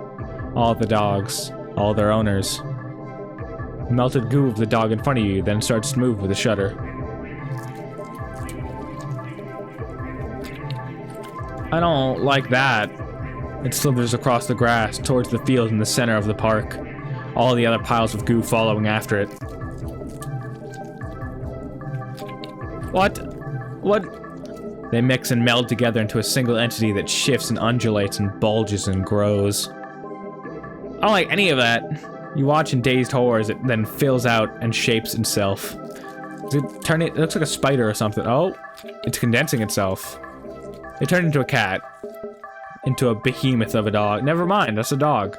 Speaker 1: All the dogs, all their owners. The melted goo of the dog in front of you then starts to move with a shudder. I don't like that. It slithers across the grass towards the field in the center of the park. All the other piles of goo following after it. What? What? They mix and meld together into a single entity that shifts and undulates and bulges and grows. I don't like any of that. You watch in dazed horror as it then fills out and shapes itself. It looks like a spider or something. Oh, it's condensing itself. It turned into a cat. Into a behemoth of a dog. Never mind, that's a dog.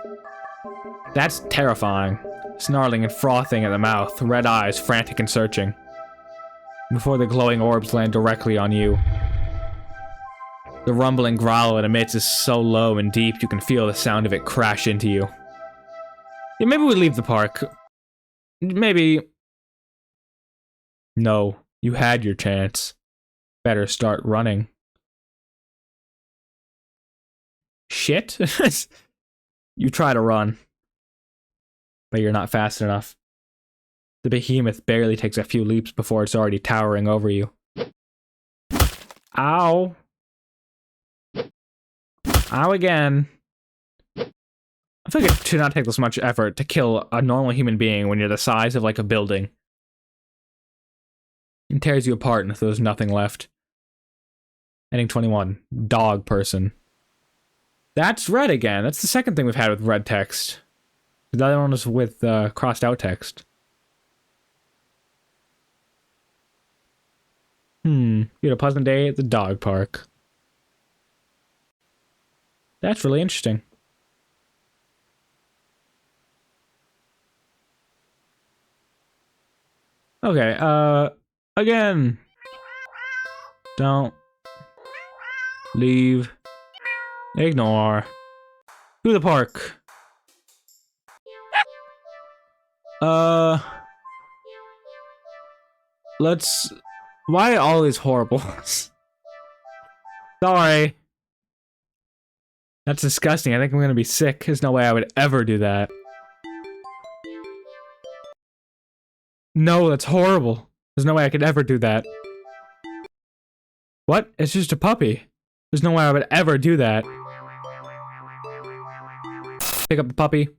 Speaker 1: That's terrifying. Snarling and frothing at the mouth, red eyes frantic and searching. Before the glowing orbs land directly on you. The rumbling growl it emits is so low and deep you can feel the sound of it crash into you. Yeah, maybe we leave the park. Maybe. No, you had your chance. Better start running. Shit? You try to run. But you're not fast enough. The behemoth barely takes a few leaps before it's already towering over you. Ow. Ow again. I feel like it should not take this much effort to kill a normal human being when you're the size of like a building. It tears you apart and there's nothing left. Ending 21. Dog person. That's red again. That's the second thing we've had with red text. The other one was with crossed out text. You had a pleasant day at the dog park. That's really interesting. Okay, again. Don't. Leave. Ignore. To the park. Let's... Why all these horribles? Sorry. That's disgusting. I think I'm gonna be sick. There's no way I would ever do that. No, that's horrible. There's no way I could ever do that. What? It's just a puppy. There's no way I would ever do that. Pick up the puppy.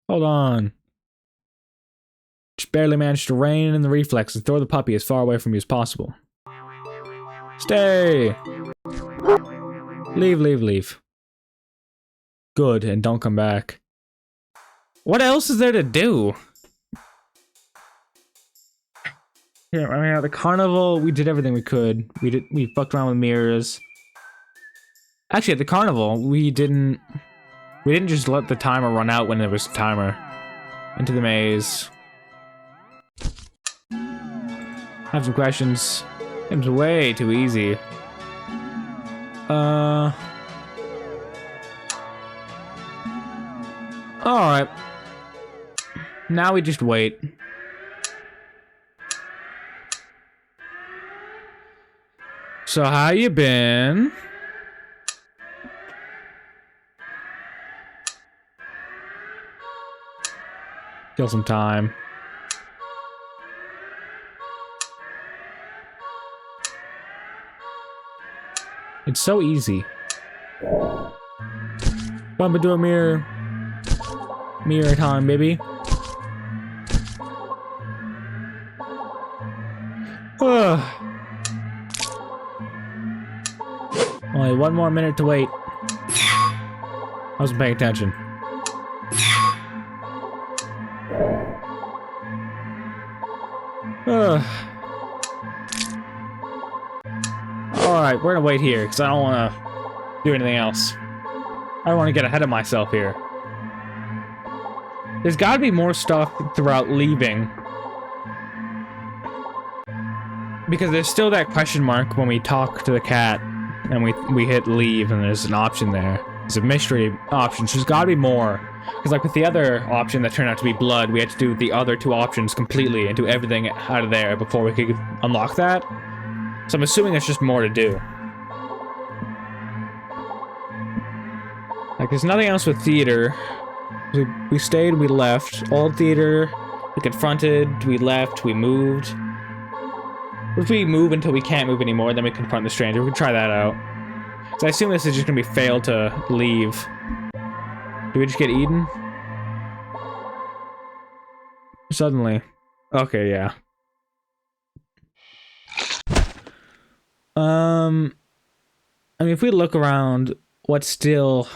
Speaker 1: Hold on. Just barely managed to rein in the reflex and throw the puppy as far away from you as possible. Stay! Leave, leave, leave. Good, and don't come back. What else is there to do? Yeah, I mean, at the carnival, we did everything we could. We fucked around with mirrors. Actually, at the carnival, we didn't just let the timer run out when there was a timer. Into the maze. Have some questions. It was way too easy. Alright. Now we just wait. So how you been? Kill some time. It's so easy. Bump into a mirror. Mirror time, baby. Only 1 more minute to wait. I wasn't paying attention. Alright, we're gonna wait here, because I don't want to do anything else. I don't want to get ahead of myself here. There's gotta be more stuff throughout leaving. Because there's still that question mark when we talk to the cat, and we hit leave, and there's an option there. There's a mystery option, so there's gotta be more. Because like with the other option that turned out to be blood, we had to do the other 2 options completely and do everything out of there before we could unlock that. So I'm assuming there's just more to do. Like there's nothing else with theater. We stayed, we left. Old theater, we confronted, we left, we moved. What if we move until we can't move anymore, then we confront the stranger? We can try that out. So I assume this is just gonna be fail to leave. Do we just get eaten? Suddenly. Okay, yeah. I mean, if we look around, what's still...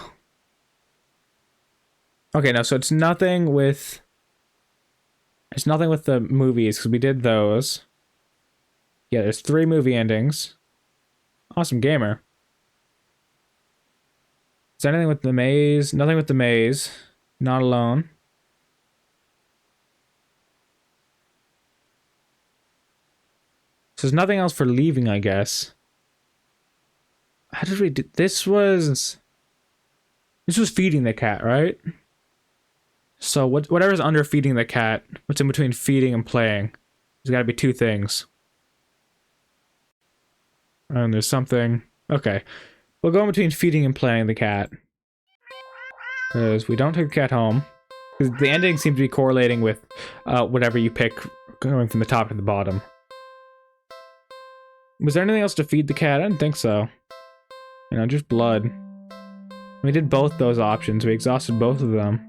Speaker 1: Okay, no, so it's nothing with... It's nothing with the movies, because we did those. Yeah, there's 3 movie endings. Awesome gamer. Is there anything with the maze? Nothing with the maze. Not alone. So there's nothing else for leaving, I guess. How did we do? This was feeding the cat, right? So whatever's under feeding the cat, what's in between feeding and playing? There's got to be 2 things. And there's something... Okay. We'll go in between feeding and playing the cat. Because we don't take the cat home. Because the ending seems to be correlating with whatever you pick going from the top to the bottom. Was there anything else to feed the cat? I didn't think so. You know, just blood. We did both those options. We exhausted both of them.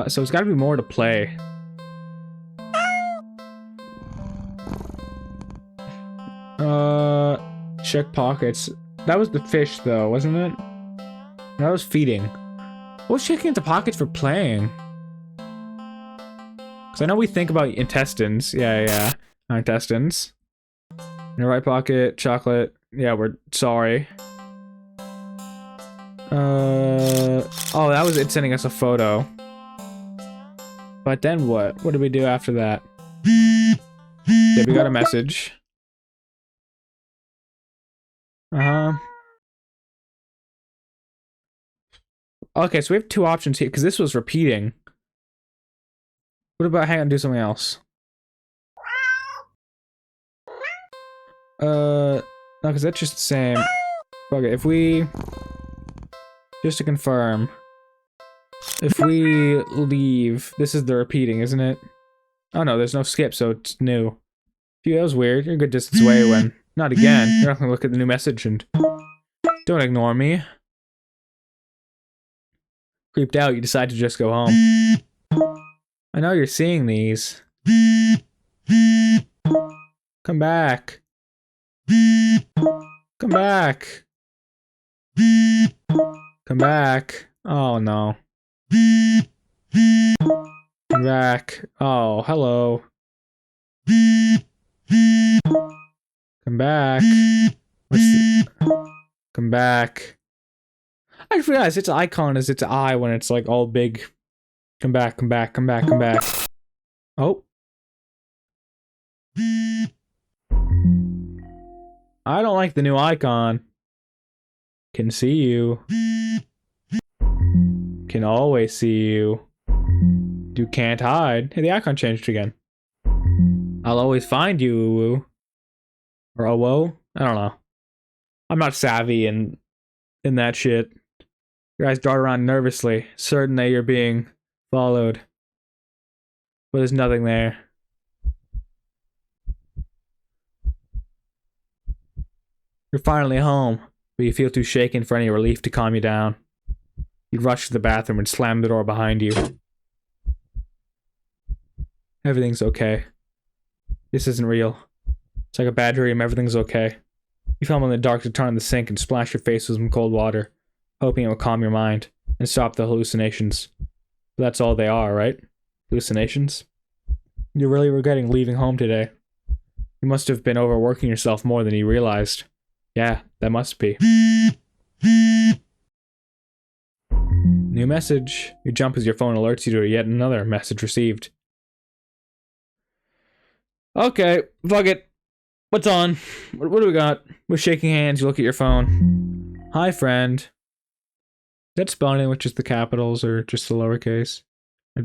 Speaker 1: So it's gotta be more to play. Check pockets. That was the fish, though, wasn't it? That was feeding. What was checking into pockets for playing? Because I know we think about intestines. Yeah. Intestines. In the right pocket, chocolate. Yeah, we're sorry. Oh, that was it sending us a photo. But then what? What did we do after that? Yeah, we got a message. Okay, so we have 2 options here, because this was repeating. What about hang on, do something else? No, because that's just the same. Okay, if we... Just to confirm. If we leave... This is the repeating, isn't it? Oh no, there's no skip, so it's new. Phew, that was weird. You're a good distance away when... Not again. You're not gonna look at the new message and... Don't ignore me. Creeped out, you decide to just go home. I know you're seeing these. Come back. Come back. Come back. Oh no. Come back. Oh, hello. Come back. Come back. I just realized its icon is its eye when it's like all big. Come back, come back, come back, come back. Oh. I don't like the new icon. Can see you. Can always see you. You can't hide. Hey, the icon changed again. I'll always find you, woo-woo. Or oh-whoa? I don't know. I'm not savvy in that shit. Your eyes dart around nervously, certain that you're being followed. But there's nothing there. You're finally home, but you feel too shaken for any relief to calm you down. You rush to the bathroom and slam the door behind you. Everything's okay. This isn't real. It's like a bad dream, everything's okay. You fumble in the dark to turn on the sink and splash your face with some cold water, hoping it will calm your mind and stop the hallucinations. But that's all they are, right? Hallucinations? You're really regretting leaving home today. You must have been overworking yourself more than you realized. Yeah, that must be. New message. You jump as your phone alerts you to yet another message received. Okay, fuck it. What's on? What do we got? With shaking hands, you look at your phone. Hi, friend. Is that spelling with just the capitals or just the lowercase?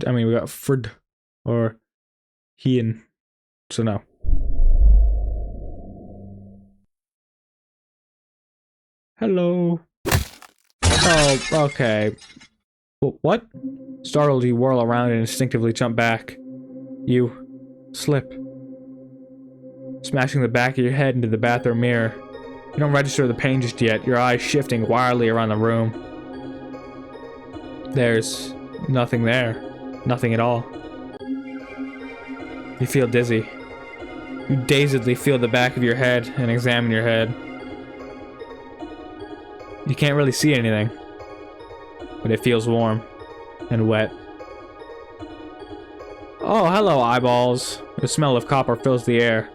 Speaker 1: I mean, we got Fred or Hien. So no. Hello. Oh, okay. What? Startled, you whirl around and instinctively jump back. You slip, smashing the back of your head into the bathroom mirror. You don't register the pain just yet, your eyes shifting wildly around the room. There's nothing there. Nothing at all. You feel dizzy. You dazedly feel the back of your head and examine your head. You can't really see anything, but it feels warm and wet. Oh, hello, eyeballs. The smell of copper fills the air.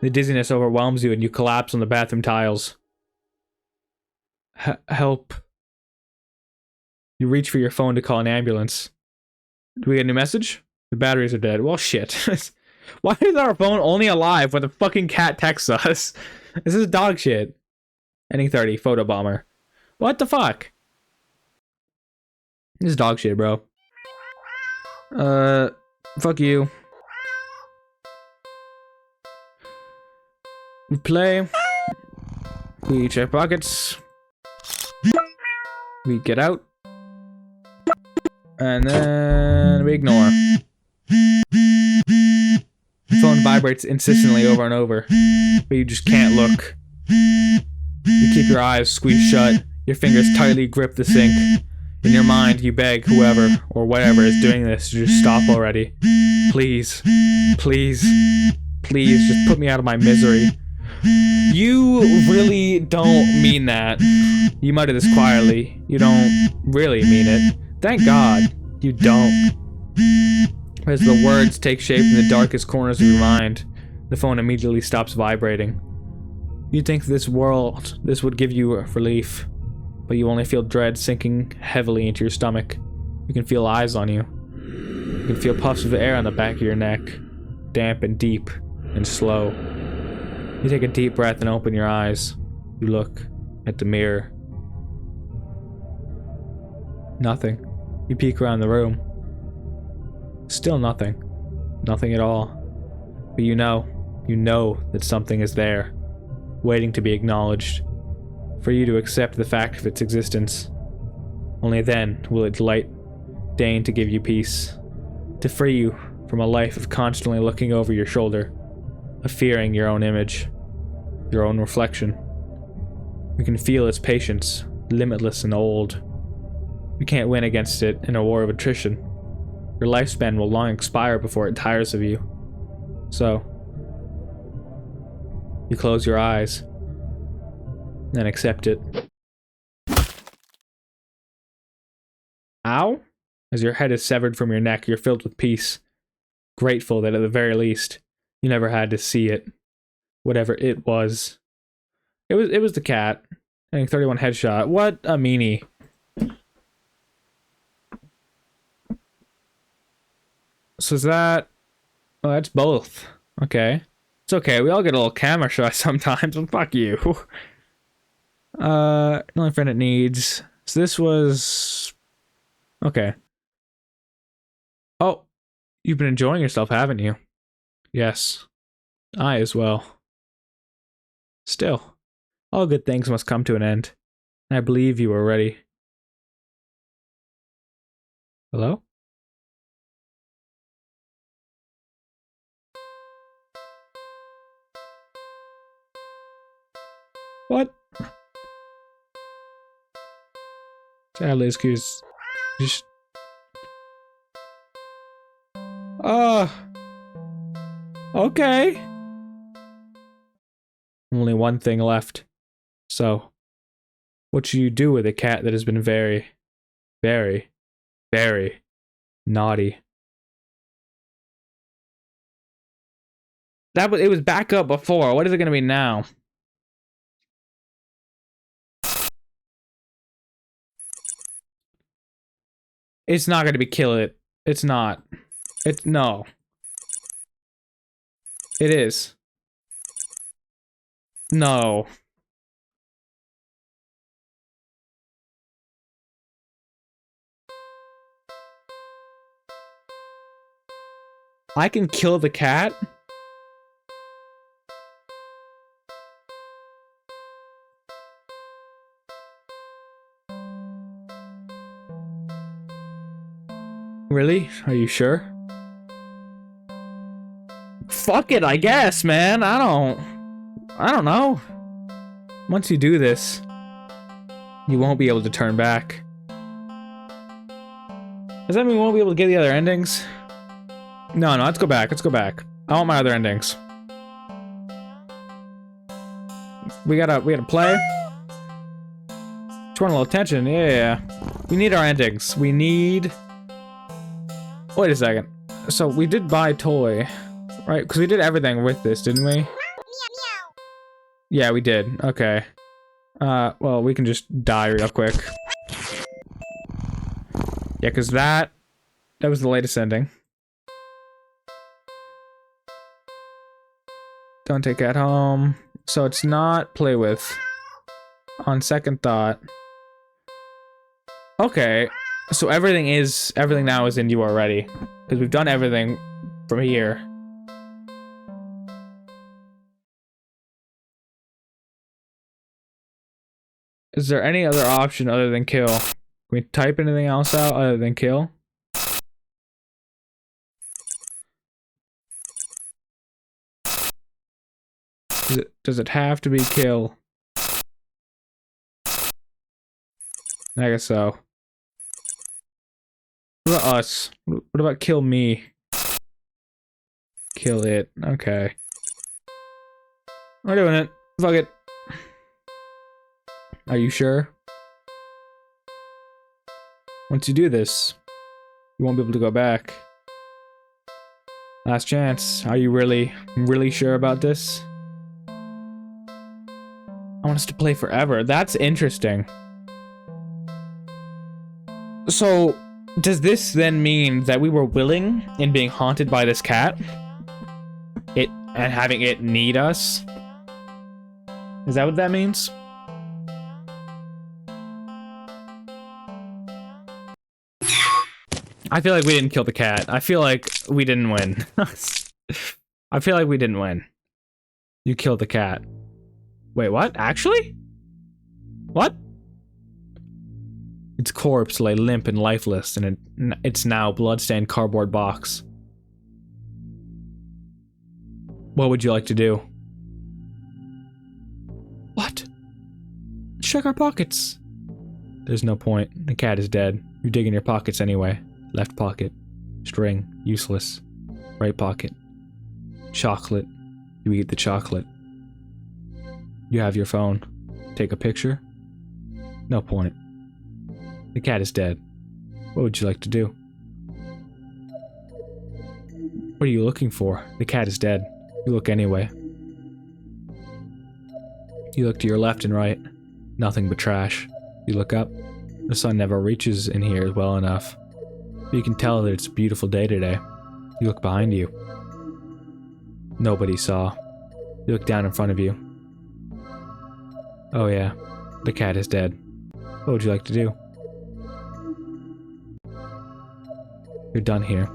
Speaker 1: The dizziness overwhelms you and you collapse on the bathroom tiles. Help. You reach for your phone to call an ambulance. Do we get a new message? The batteries are dead. Well, shit. Why is our phone only alive when the fucking cat texts us? This is dog shit. Ending 30, photo bomber. What the fuck? This is dog shit, bro. Fuck you. We play. We check pockets. We get out. And then we ignore. The phone vibrates insistently over and over, but you just can't look. You keep your eyes squeezed shut, your fingers tightly grip the sink. In your mind, you beg whoever or whatever is doing this to just stop already. Please, please, please, just put me out of my misery. You really don't mean that. You mutter this quietly. You don't really mean it. Thank God, you don't. As the words take shape in the darkest corners of your mind, the phone immediately stops vibrating. You'd think this would give you relief, but you only feel dread sinking heavily into your stomach. You can feel eyes on you. You can feel puffs of air on the back of your neck, damp and deep and slow. You take a deep breath and open your eyes. You look at the mirror. Nothing. You peek around the room. Still nothing. Nothing at all. But you know that something is there, waiting to be acknowledged, for you to accept the fact of its existence. Only then will its light deign to give you peace, to free you from a life of constantly looking over your shoulder, of fearing your own image, your own reflection. You can feel its patience, limitless and old. You can't win against it in a war of attrition. Your lifespan will long expire before it tires of you. So, you close your eyes and accept it. Ow? As your head is severed from your neck, you're filled with peace, grateful that at the very least, you never had to see it. Whatever it was. It was the cat. I think 31 headshot. What a meanie. So is that... Oh, that's both. Okay. It's okay, we all get a little camera shy sometimes, but fuck you. The only friend it needs. So this was... Okay. Oh, you've been enjoying yourself, haven't you? Yes. I as well. Still, all good things must come to an end. I believe you are ready. Hello? What? Sadly, excuse. Just. Okay. Only one thing left. So, what should you do with a cat that has been very, very, very naughty? It was back up before. What is it gonna be now? It's not gonna be kill it. It's not. It's no. It is. No. I can kill the cat? Really? Are you sure? Fuck it, I guess, man. I don't know. Once you do this, you won't be able to turn back. Does that mean we won't be able to get the other endings? No, let's go back. Let's go back. I want my other endings. We gotta play. Just want a little attention. Yeah. We need our endings. We need... Wait a second. So we did buy a toy, right? Because we did everything with this, didn't we? Yeah, we did. Okay. Well, we can just die real quick. Yeah, because that was the latest ending. Don't take it home. So it's not play with. On second thought. Okay. So everything now is in you already. Because we've done everything from here. Is there any other option other than kill? Can we type anything else out other than kill? Does it have to be kill? I guess so. What about us? What about kill me? Kill it. Okay. We're doing it. Fuck it. Are you sure? Once you do this, you won't be able to go back. Last chance. Are you really sure about this? I want us to play forever. That's interesting. So, does this then mean that we were willing in being haunted by this cat? And having it need us? Is that what that means? I feel like we didn't kill the cat. I feel like we didn't win. I feel like we didn't win. You killed the cat. Wait, what? Actually? What? Its corpse lay limp and lifeless in its now blood-stained cardboard box. What would you like to do? What? Check our pockets. There's no point. The cat is dead. You dig in your pockets anyway. Left pocket. String. Useless. Right pocket. Chocolate. You eat the chocolate. You have your phone. Take a picture? No point. The cat is dead. What would you like to do? What are you looking for? The cat is dead. You look anyway. You look to your left and right. Nothing but trash. You look up. The sun never reaches in here well enough. But you can tell that it's a beautiful day today. You look behind you. Nobody saw. You look down in front of you. Oh yeah, the cat is dead. What would you like to do? You're done here.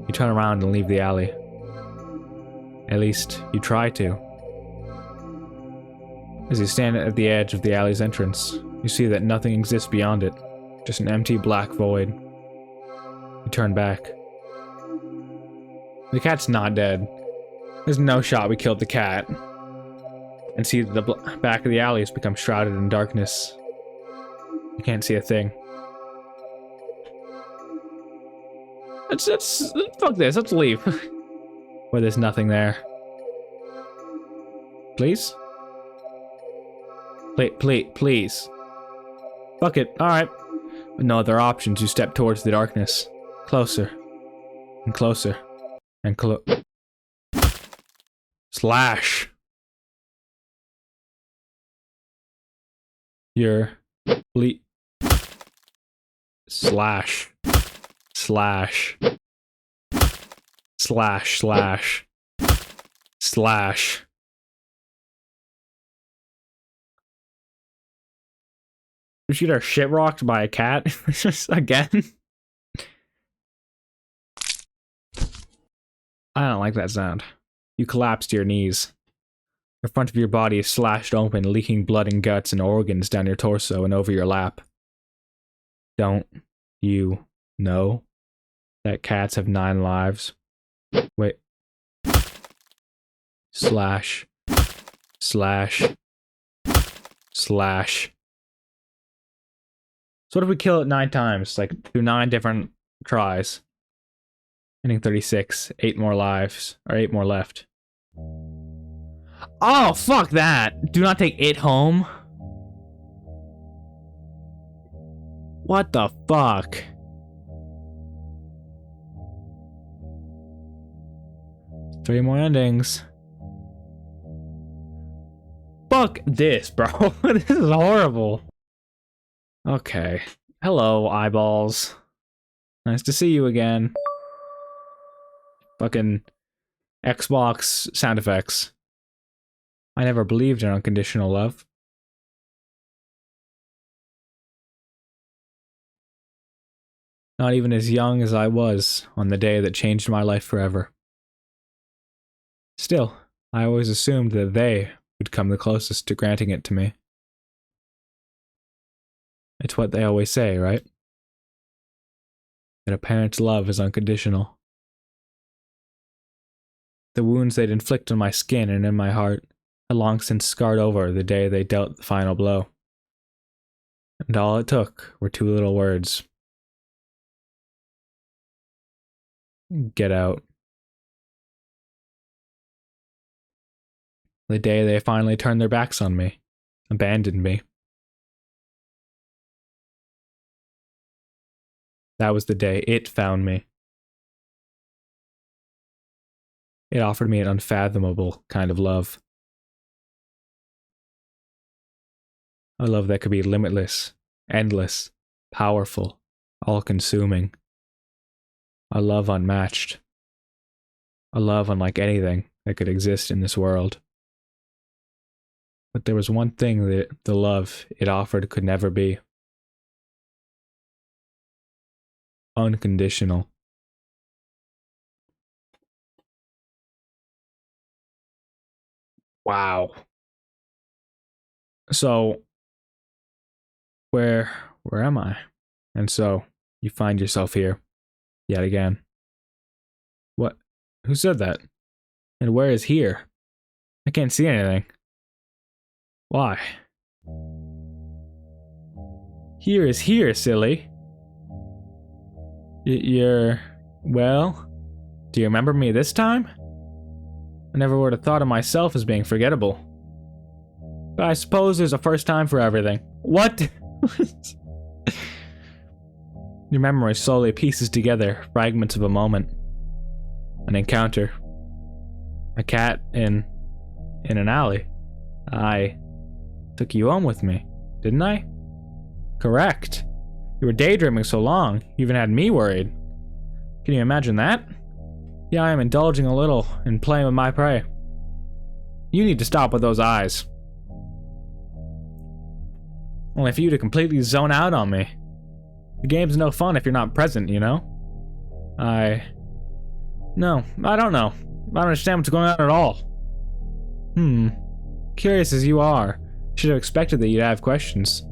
Speaker 1: You turn around and leave the alley. At least, you try to. As you stand at the edge of the alley's entrance, you see that nothing exists beyond it. Just an empty black void. You turn back. The cat's not dead. There's no shot we killed the cat. and see that the back of the alley has become shrouded in darkness. You can't see a thing. Let's fuck this. Let's leave. Where there's nothing there. Please? Please. Fuck it. Alright. With no other options, you step towards the darkness. Closer. And closer. And slash. You're slash. Slash. Slash. Slash. Slash. We should get our shit rocked by a cat. Just again. I don't like that sound. You collapse to your knees. The front of your body is slashed open, leaking blood and guts and organs down your torso and over your lap. Don't you know that cats have 9 lives? Wait. Slash. Slash. Slash. So what if we kill it 9 times? Like, through 9 different tries. Ending 36. 8 more lives. Or 8 more left. Oh, fuck that! Do not take it home. What the fuck? Three more endings. Fuck this, bro. This is horrible. Okay. Hello, eyeballs. Nice to see you again. Fucking Xbox sound effects. I never believed in unconditional love. Not even as young as I was on the day that changed my life forever. Still, I always assumed that they would come the closest to granting it to me. It's what they always say, right? That a parent's love is unconditional. The wounds they'd inflict on my skin and in my heart had long since scarred over the day they dealt the final blow. And all it took were 2 little words. Get out. The day they finally turned their backs on me, abandoned me. That was the day it found me. It offered me an unfathomable kind of love. A love that could be limitless, endless, powerful, all-consuming. A love unmatched. A love unlike anything that could exist in this world. But there was one thing that the love it offered could never be. Unconditional. Wow. So, where am I? And so, you find yourself here, yet again. What? Who said that? And where is here? I can't see anything. Why? Here is here, silly. You're... well? Do you remember me this time? I never would have thought of myself as being forgettable. But I suppose there's a first time for everything. What? Your memory slowly pieces together fragments of a moment. An encounter. A cat in an alley. I took you home with me, didn't I? Correct. You were daydreaming so long, you even had me worried. Can you imagine that? Yeah, I am indulging a little in playing with my prey. You need to stop with those eyes. Only for you to completely zone out on me. The game's no fun if you're not present, you know? No, I don't know. I don't understand what's going on at all. Curious as you are, should have expected that you'd have questions.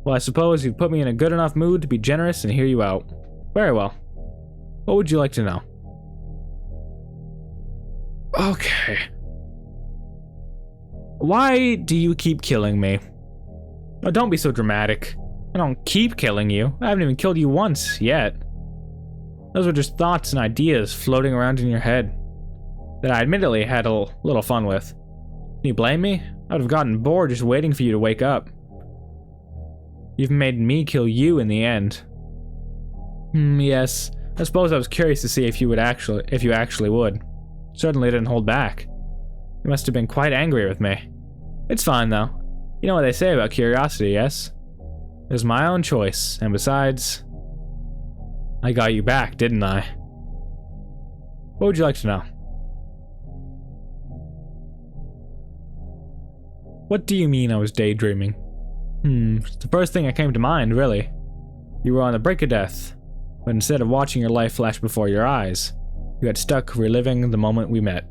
Speaker 1: Well, I suppose you've put me in a good enough mood to be generous and hear you out. Very well. What would you like to know? Okay. Why do you keep killing me? Oh, don't be so dramatic. I don't keep killing you. I haven't even killed you once yet. Those were just thoughts and ideas floating around in your head that I admittedly had a little fun with. Can you blame me? I would have gotten bored just waiting for you to wake up. You've made me kill you in the end. Yes. I suppose I was curious to see if you actually would. Certainly didn't hold back. You must have been quite angry with me. It's fine though. You know what they say about curiosity, yes? It was my own choice, and besides, I got you back, didn't I? What would you like to know? What do you mean I was daydreaming? It's the first thing that came to mind, really. You were on the brink of death, but instead of watching your life flash before your eyes, you got stuck reliving the moment we met.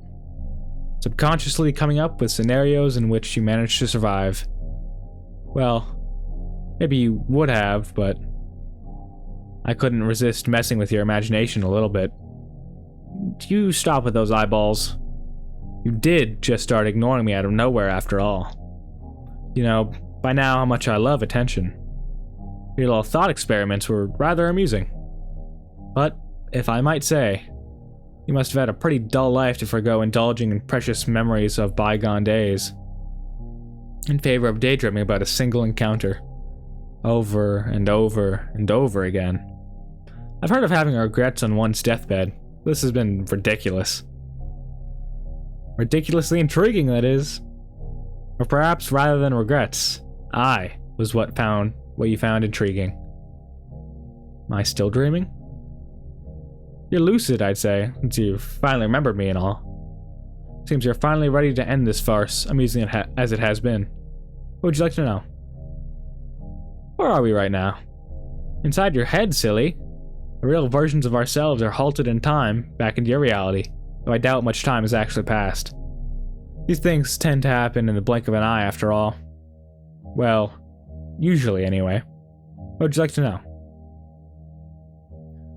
Speaker 1: Subconsciously coming up with scenarios in which you managed to survive. Well, maybe you would have, but I couldn't resist messing with your imagination a little bit. You stop with those eyeballs. You did just start ignoring me out of nowhere after all. You know, by now how much I love attention. Your little thought experiments were rather amusing. But, if I might say, you must have had a pretty dull life to forgo indulging in precious memories of bygone days, in favor of daydreaming about a single encounter, over and over and over again. I've heard of having regrets on one's deathbed. This has been ridiculous. Ridiculously intriguing, that is. Or perhaps rather than regrets, I was what you found intriguing. Am I still dreaming? You're lucid, I'd say, since you've finally remembered me and all. Seems you're finally ready to end this farce, amusing as it has been. What would you like to know? Where are we right now? Inside your head, silly. The real versions of ourselves are halted in time, back into your reality, though I doubt much time has actually passed. These things tend to happen in the blink of an eye, after all. Well, usually anyway. What would you like to know?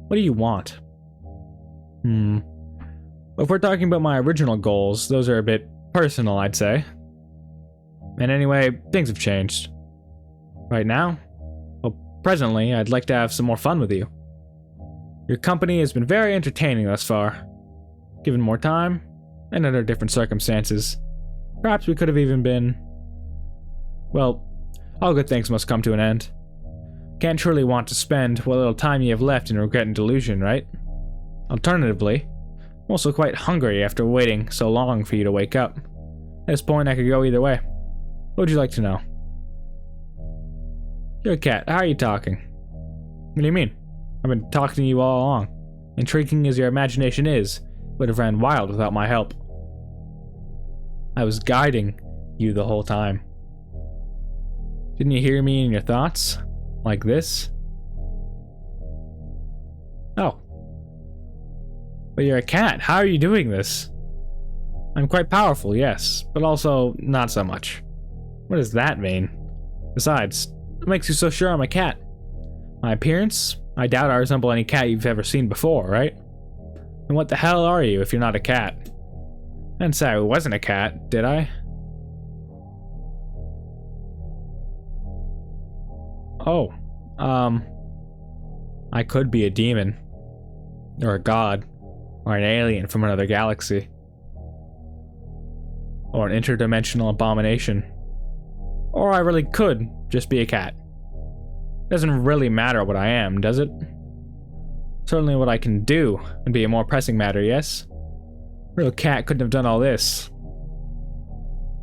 Speaker 1: What do you want? If we're talking about my original goals, those are a bit personal, I'd say. And anyway, things have changed. Right now? Well, presently, I'd like to have some more fun with you. Your company has been very entertaining thus far. Given more time, and under different circumstances, perhaps we could have even been... Well, all good things must come to an end. Can't truly want to spend what little time you have left in regret and delusion, right? Alternatively, I'm also quite hungry after waiting so long for you to wake up. At this point, I could go either way. What would you like to know? You're a cat. How are you talking? What do you mean? I've been talking to you all along. Intriguing as your imagination is, it would have ran wild without my help. I was guiding you the whole time. Didn't you hear me in your thoughts? Like this? Oh. But you're a cat. How are you doing this? I'm quite powerful, yes, but also not so much. What does that mean? Besides, what makes you so sure I'm a cat? My appearance? I doubt I resemble any cat you've ever seen before, right? And what the hell are you if you're not a cat? I didn't say I wasn't a cat, did I? Oh, I could be a demon. Or a god. Or an alien from another galaxy. Or an interdimensional abomination. Or I really could just be a cat. Doesn't really matter what I am, does it? Certainly what I can do would be a more pressing matter, yes? A real cat couldn't have done all this.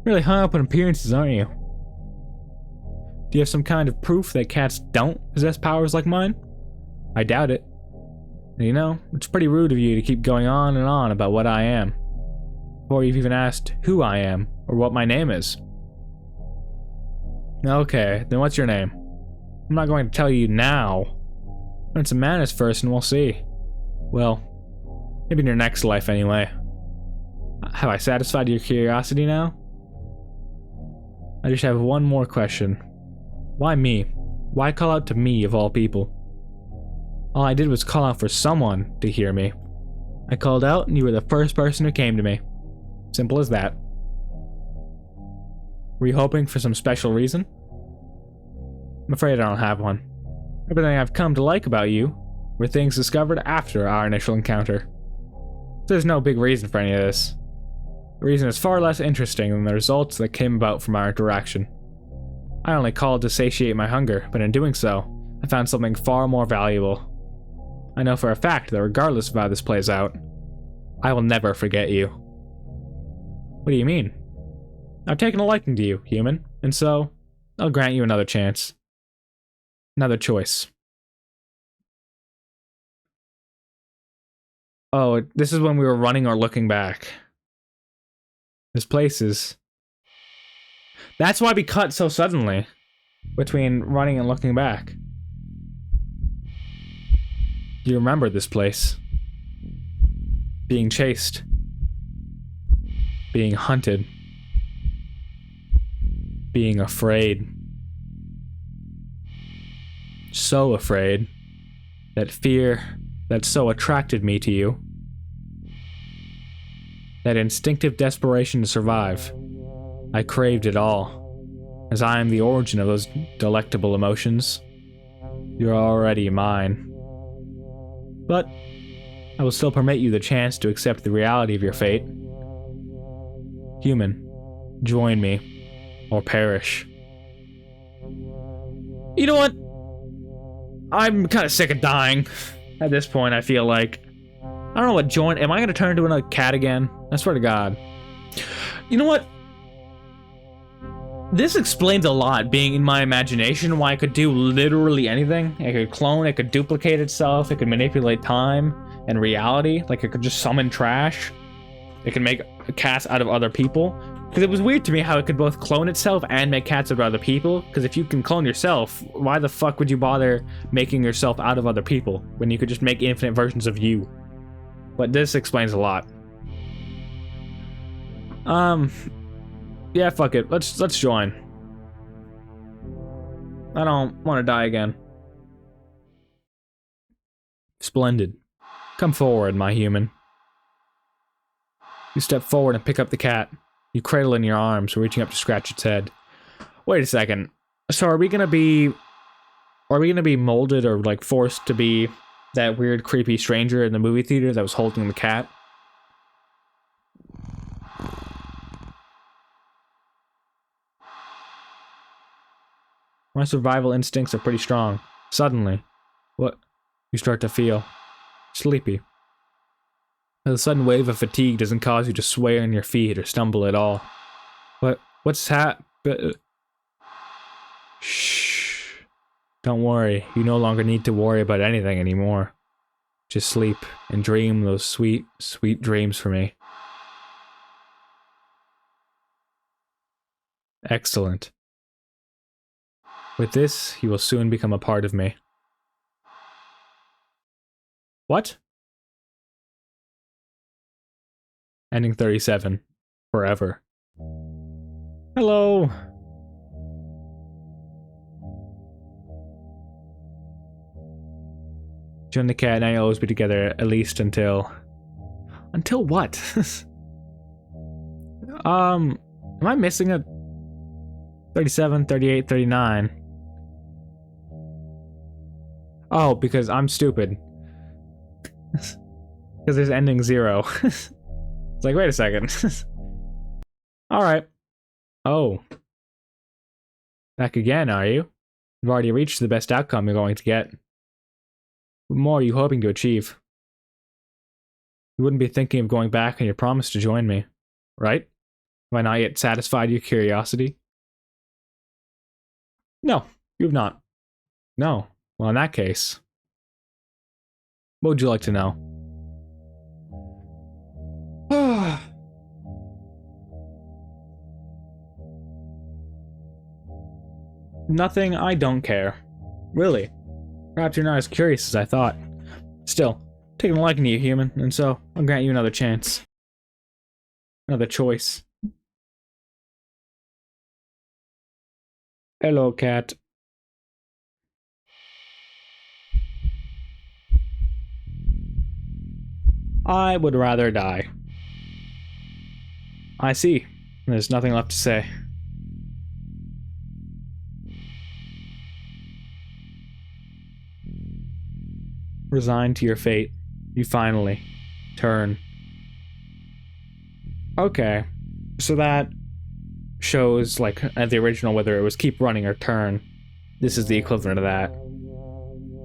Speaker 1: Really hung up on appearances, aren't you? Do you have some kind of proof that cats don't possess powers like mine? I doubt it. And you know, it's pretty rude of you to keep going on and on about what I am, before you've even asked who I am or what my name is. Okay, then what's your name? I'm not going to tell you now. Learn some manners first and we'll see. Well, maybe in your next life anyway. Have I satisfied your curiosity now? I just have one more question. Why me? Why call out to me of all people? All I did was call out for someone to hear me. I called out and you were the first person who came to me. Simple as that. Were you hoping for some special reason? I'm afraid I don't have one. Everything I've come to like about you were things discovered after our initial encounter. There's no big reason for any of this. The reason is far less interesting than the results that came about from our interaction. I only called to satiate my hunger, but in doing so, I found something far more valuable. I know for a fact that regardless of how this plays out, I will never forget you. What do you mean? I've taken a liking to you, human, and so I'll grant you another chance. Another choice. Oh, this is when we were running or looking back. This place is... That's why we cut so suddenly between running and looking back. You remember this place. Being chased. Being hunted. Being afraid. So afraid. That fear that so attracted me to you. That instinctive desperation to survive. I craved it all. As I am the origin of those delectable emotions. You're already mine. But I will still permit you the chance to accept the reality of your fate. Human, join me, or perish. You know what? I'm kind of sick of dying. At this point, I feel like... I don't know what join... Am I going to turn into another cat again? I swear to God. You know what? This explains a lot, being in my imagination, why I could do literally anything. It could clone, it could duplicate itself, it could manipulate time and reality. Like, it could just summon trash. It could make cats out of other people. Because it was weird to me how it could both clone itself and make cats out of other people. Because if you can clone yourself, why the fuck would you bother making yourself out of other people when you could just make infinite versions of you? But this explains a lot. Yeah, fuck it. Let's join. I don't want to die again. Splendid. Come forward, my human. You step forward and pick up the cat. You cradle in your arms, reaching up to scratch its head. Wait a second. So are we gonna be molded or like forced to be that weird creepy stranger in the movie theater that was holding the cat? My survival instincts are pretty strong. Suddenly, what? You start to feel sleepy. The sudden wave of fatigue doesn't cause you to sway on your feet or stumble at all. What's Shh. Don't worry. You no longer need to worry about anything anymore. Just sleep and dream those sweet, sweet dreams for me. Excellent. With this, you will soon become a part of me. What? Ending 37. Forever. Hello! You and the cat and I will always be together at least until... Until what? Am I missing a... 37, 38, 39? Oh, because I'm stupid. Because there's ending 0. It's like, wait a second. Alright. Oh. Back again, are you? You've already reached the best outcome you're going to get. What more are you hoping to achieve? You wouldn't be thinking of going back on your promise to join me, right? Have I not yet satisfied your curiosity? No, you have not. No. Well, in that case, what would you like to know? Nothing, I don't care. Really. Perhaps you're not as curious as I thought. Still, taking a liking to you, human, and so I'll grant you another chance. Another choice. Hello, cat. I would rather die. I see. There's nothing left to say. Resigned to your fate, you finally turn. Okay, so that shows, like, at the original, whether it was keep running or turn. This is the equivalent of that.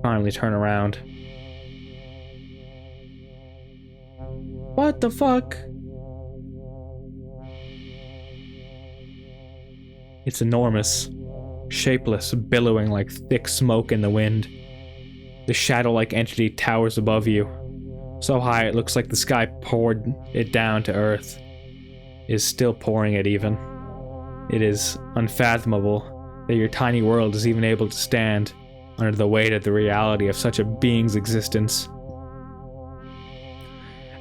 Speaker 1: Finally turn around. What the fuck? It's enormous, shapeless, billowing like thick smoke in the wind. The shadow-like entity towers above you, so high it looks like the sky poured it down to earth. It is still pouring it even. It is unfathomable that your tiny world is even able to stand under the weight of the reality of such a being's existence.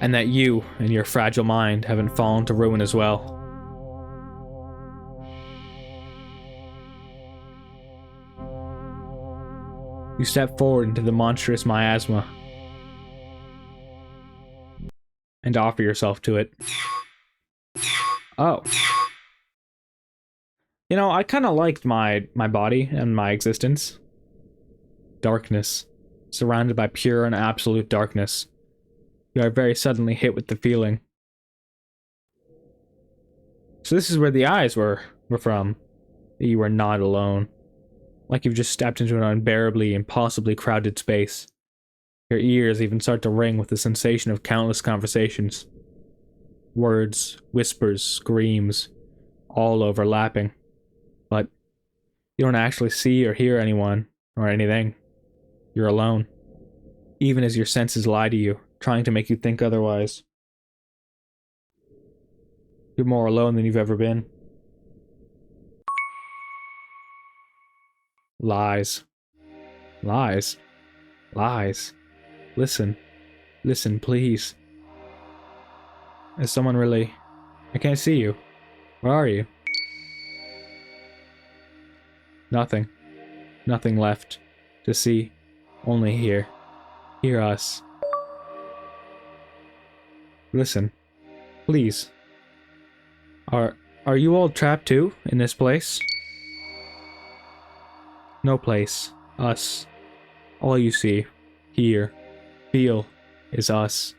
Speaker 1: And that you and your fragile mind haven't fallen to ruin as well. You step forward into the monstrous miasma and offer yourself to it. Oh. You know, I kind of liked my body and my existence. Darkness. Surrounded by pure and absolute darkness. You are very suddenly hit with the feeling. So this is where the eyes were from. You were not alone. Like you've just stepped into an unbearably, impossibly crowded space. Your ears even start to ring with the sensation of countless conversations. Words, whispers, screams, all overlapping. But you don't actually see or hear anyone, or anything. You're alone. Even as your senses lie to you, trying to make you think otherwise. You're more alone than you've ever been. Lies. Lies. Lies. Listen. Listen, please. Is someone really... I can't see you. Where are you? Nothing. Nothing left to see. Only hear. Hear us. Listen. Please. Are you all trapped too, in this place? No place. Us. All you see, hear, feel, is us.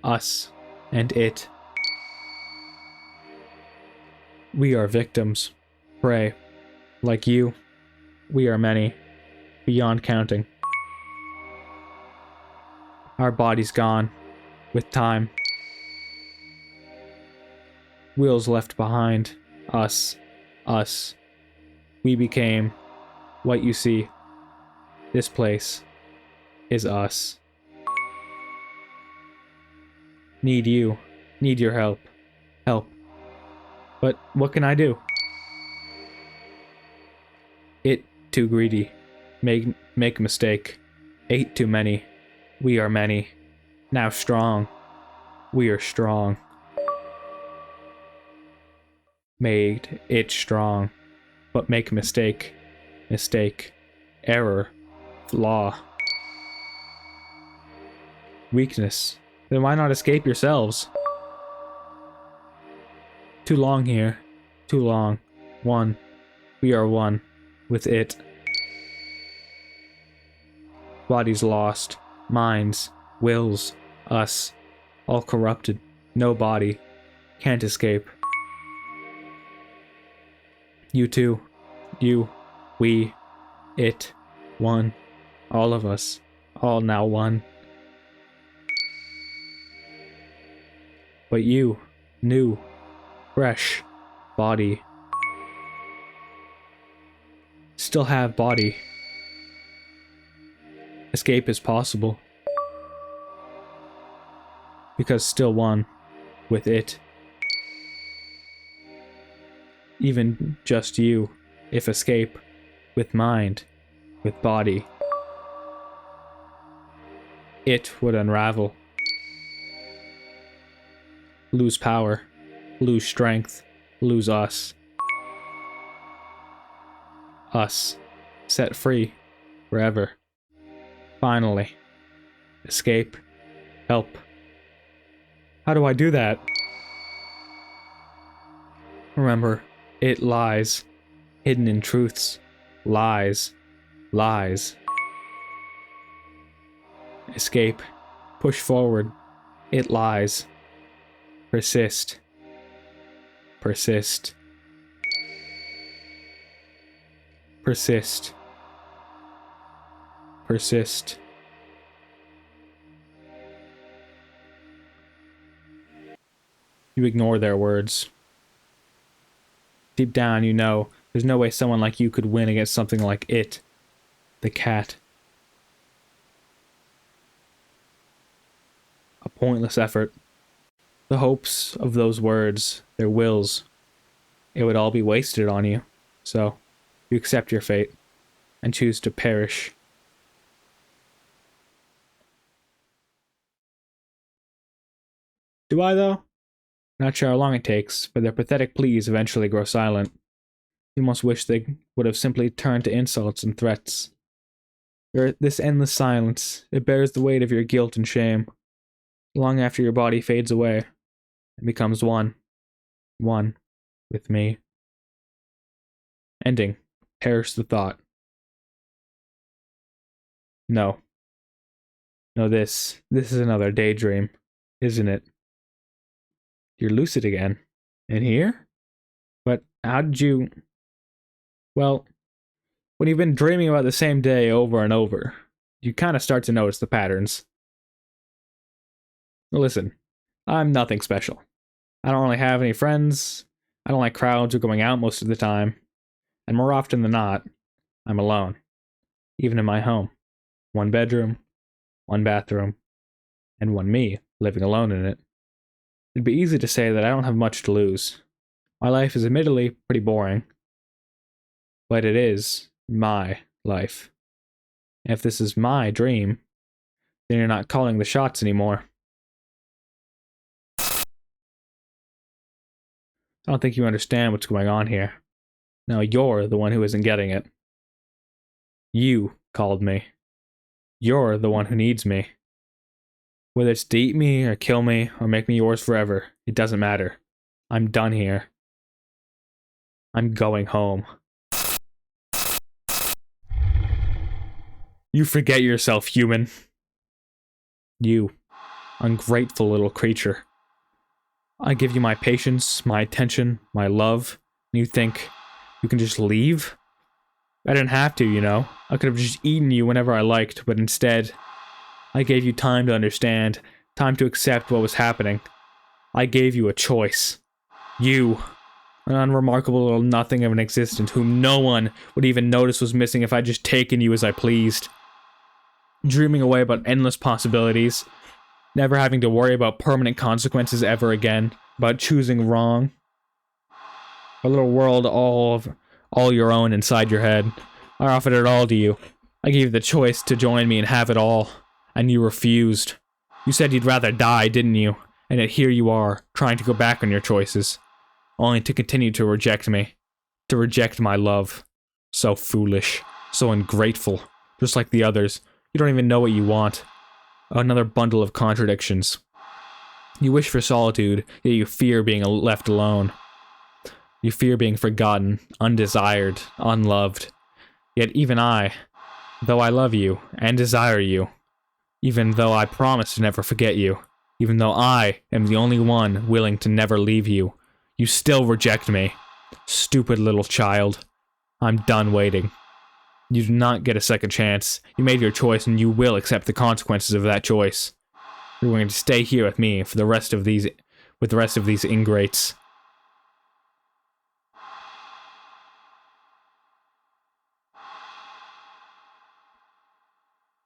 Speaker 1: Us. And it. We are victims. Prey. Like you. We are many. Beyond counting. Our bodies gone. With time. Wheels left behind. Us. Us. We became what you see. This place is us. Need you. Need your help. Help. But what can I do? It too greedy. Make a mistake. Ate too many. We are many. Now strong. We are strong. Made it strong. But make a mistake. Mistake. Error. Flaw. Weakness. Then why not escape yourselves? Too long here. Too long. One. We are one. With it. Bodies lost. Minds. Wills. Us. All corrupted. No body. Can't escape. You too. You. We. It. One. All of us. All now one. But you. New. Fresh. Body. Still have body. Escape is possible. Because still one. With it. Even just you, if escape, with mind, with body. It would unravel. Lose power, lose strength, lose us. Us, set free, forever. Finally. Escape. Help. How do I do that? Remember, it lies. Hidden in truths. Lies. Lies. Escape. Push forward. It lies. Persist. Persist. Persist. Persist. You ignore their words. Deep down, you know there's no way someone like you could win against something like it. The cat. A pointless effort. The hopes of those words, their wills, it would all be wasted on you. So, you accept your fate and choose to perish. Do I, though? Not sure how long it takes, but their pathetic pleas eventually grow silent. You almost wish they would have simply turned to insults and threats. This endless silence, it bears the weight of your guilt and shame. Long after your body fades away, it becomes one with me. Ending. Perish the thought. No. No, this is another daydream, isn't it? You're lucid again. In here? But how did you... Well, when you've been dreaming about the same day over and over, you kind of start to notice the patterns. Listen, I'm nothing special. I don't really have any friends. I don't like crowds or going out most of the time. And more often than not, I'm alone. Even in my home. One bedroom, one bathroom, and one me living alone in it. It'd be easy to say that I don't have much to lose. My life is admittedly pretty boring. But it is my life. And if this is my dream, then you're not calling the shots anymore. I don't think you understand what's going on here. No, you're the one who isn't getting it. You called me. You're the one who needs me. Whether it's to eat me or kill me or make me yours forever, it doesn't matter. I'm done here. I'm going home. You forget yourself, human. You, ungrateful little creature. I give you my patience, my attention, my love, and you think you can just leave? I didn't have to, you know. I could have just eaten you whenever I liked, but instead, I gave you time to understand, time to accept what was happening. I gave you a choice. You, an unremarkable little nothing of an existence whom no one would even notice was missing if I'd just taken you as I pleased. Dreaming away about endless possibilities, never having to worry about permanent consequences ever again, about choosing wrong. A little world all your own inside your head. I offered it all to you. I gave you the choice to join me and have it all, and you refused. You said you'd rather die, didn't you? And yet here you are, trying to go back on your choices, only to continue to reject me, to reject my love. So foolish, so ungrateful, just like the others. You don't even know what you want. Another bundle of contradictions. You wish for solitude, yet you fear being left alone. You fear being forgotten, undesired, unloved. Yet even I, though I love you and desire you, even though I promise to never forget you, even though I am the only one willing to never leave you, you still reject me. Stupid little child. I'm done waiting. You do not get a second chance. You made your choice and you will accept the consequences of that choice. You're going to stay here with me for the rest of these, with the rest of these ingrates.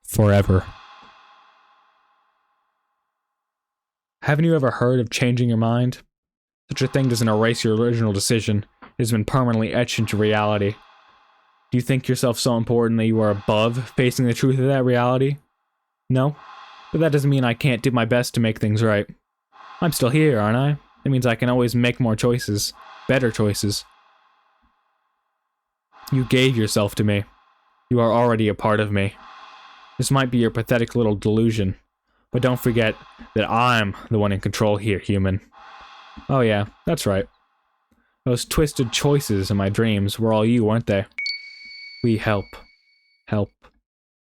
Speaker 1: Forever. Haven't you ever heard of changing your mind? Such a thing doesn't erase your original decision. It has been permanently etched into reality. Do you think yourself so important that you are above facing the truth of that reality? No? But that doesn't mean I can't do my best to make things right. I'm still here, aren't I? It means I can always make more choices. Better choices. You gave yourself to me. You are already a part of me. This might be your pathetic little delusion, but don't forget that I'm the one in control here, human. Oh yeah, that's right. Those twisted choices in my dreams were all you, weren't they? We help,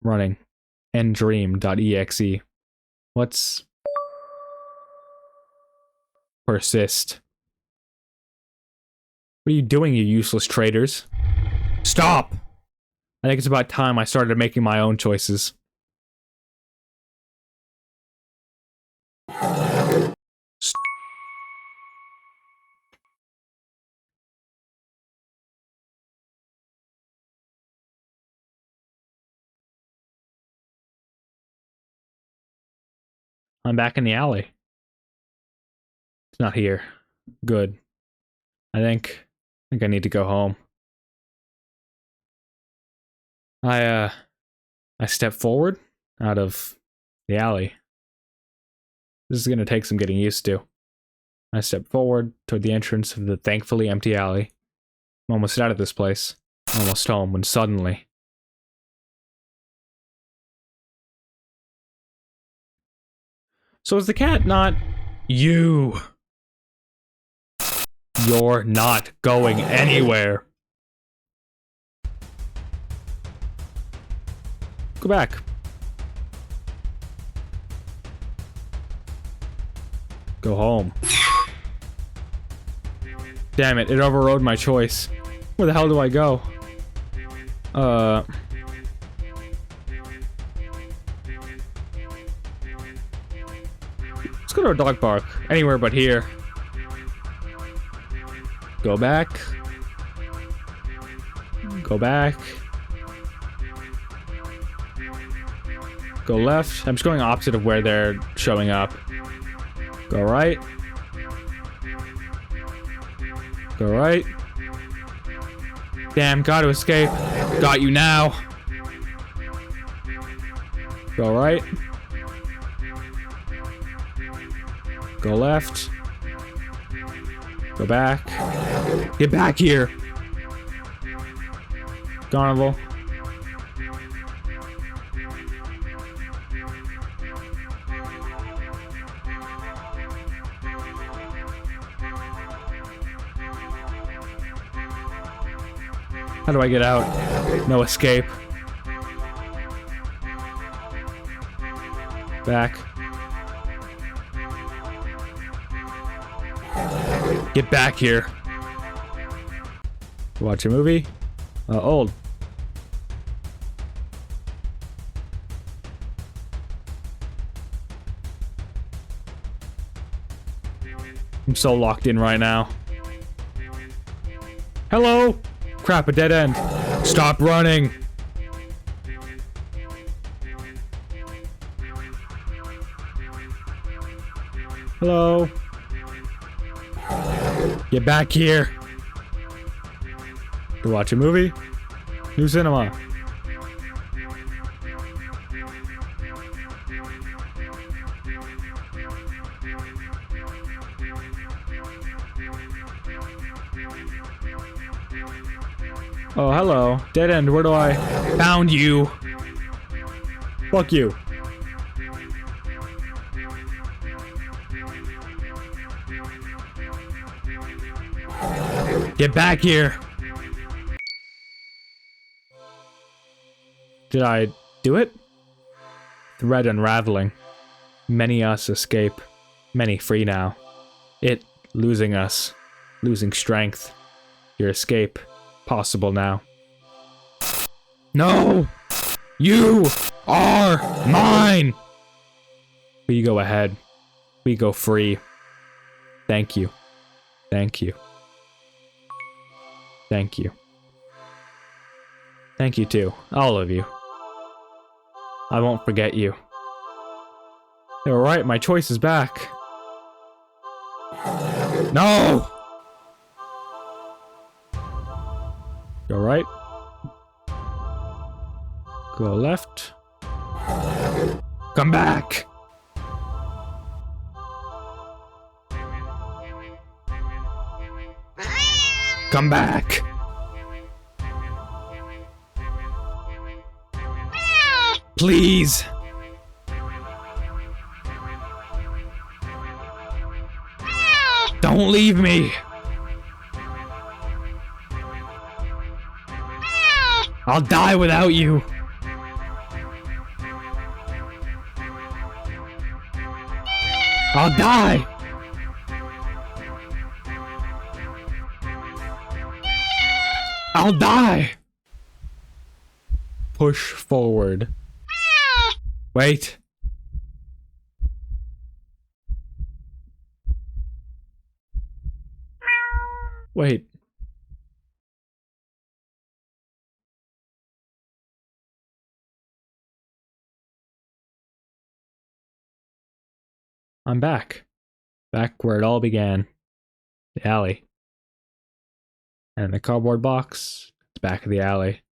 Speaker 1: running, Enddream.exe. What's persist? What are you doing, you useless traitors? Stop! I think it's about time I started making my own choices. I'm back in the alley. It's not here. Good. I think I need to go home. I step forward out of the alley. This is gonna take some getting used to. I step forward toward the entrance of the thankfully empty alley. I'm almost out of this place. Almost home when suddenly... So is the cat not... You! You're not going anywhere! Go back. Go home. Damn it, it overrode my choice. Where the hell do I go? Let's go to a dog park. Anywhere but here. Go back. Go back. Go left. I'm just going opposite of where they're showing up. Go right. Go right. Damn, gotta escape. Got you now. Go right. Go left. Go back. Get back here. Carnival. How do I get out? No escape. Back. Get back here. Watch a movie? Old. I'm so locked in right now. Hello? Crap, a dead end. Stop running. Hello? Get back here. To watch a movie? New cinema. Oh, hello. Dead end, where do I... Found you! Fuck you. Get back here! Did I do it? Thread unraveling. Many us escape. Many free now. It losing us. Losing strength. Your escape. Possible now. No! You are mine! We go ahead. We go free. Thank you. Thank you. Thank you. Thank you too, all of you. I won't forget you. They were right, my choice is back. No! Go right. Go left. Come back! Come back! Please! Don't leave me! I'll die without you! I'll die! I'll die! Push forward. Wait. Wait. I'm back. Back where it all began. The alley. And the cardboard box, it's back of the alley.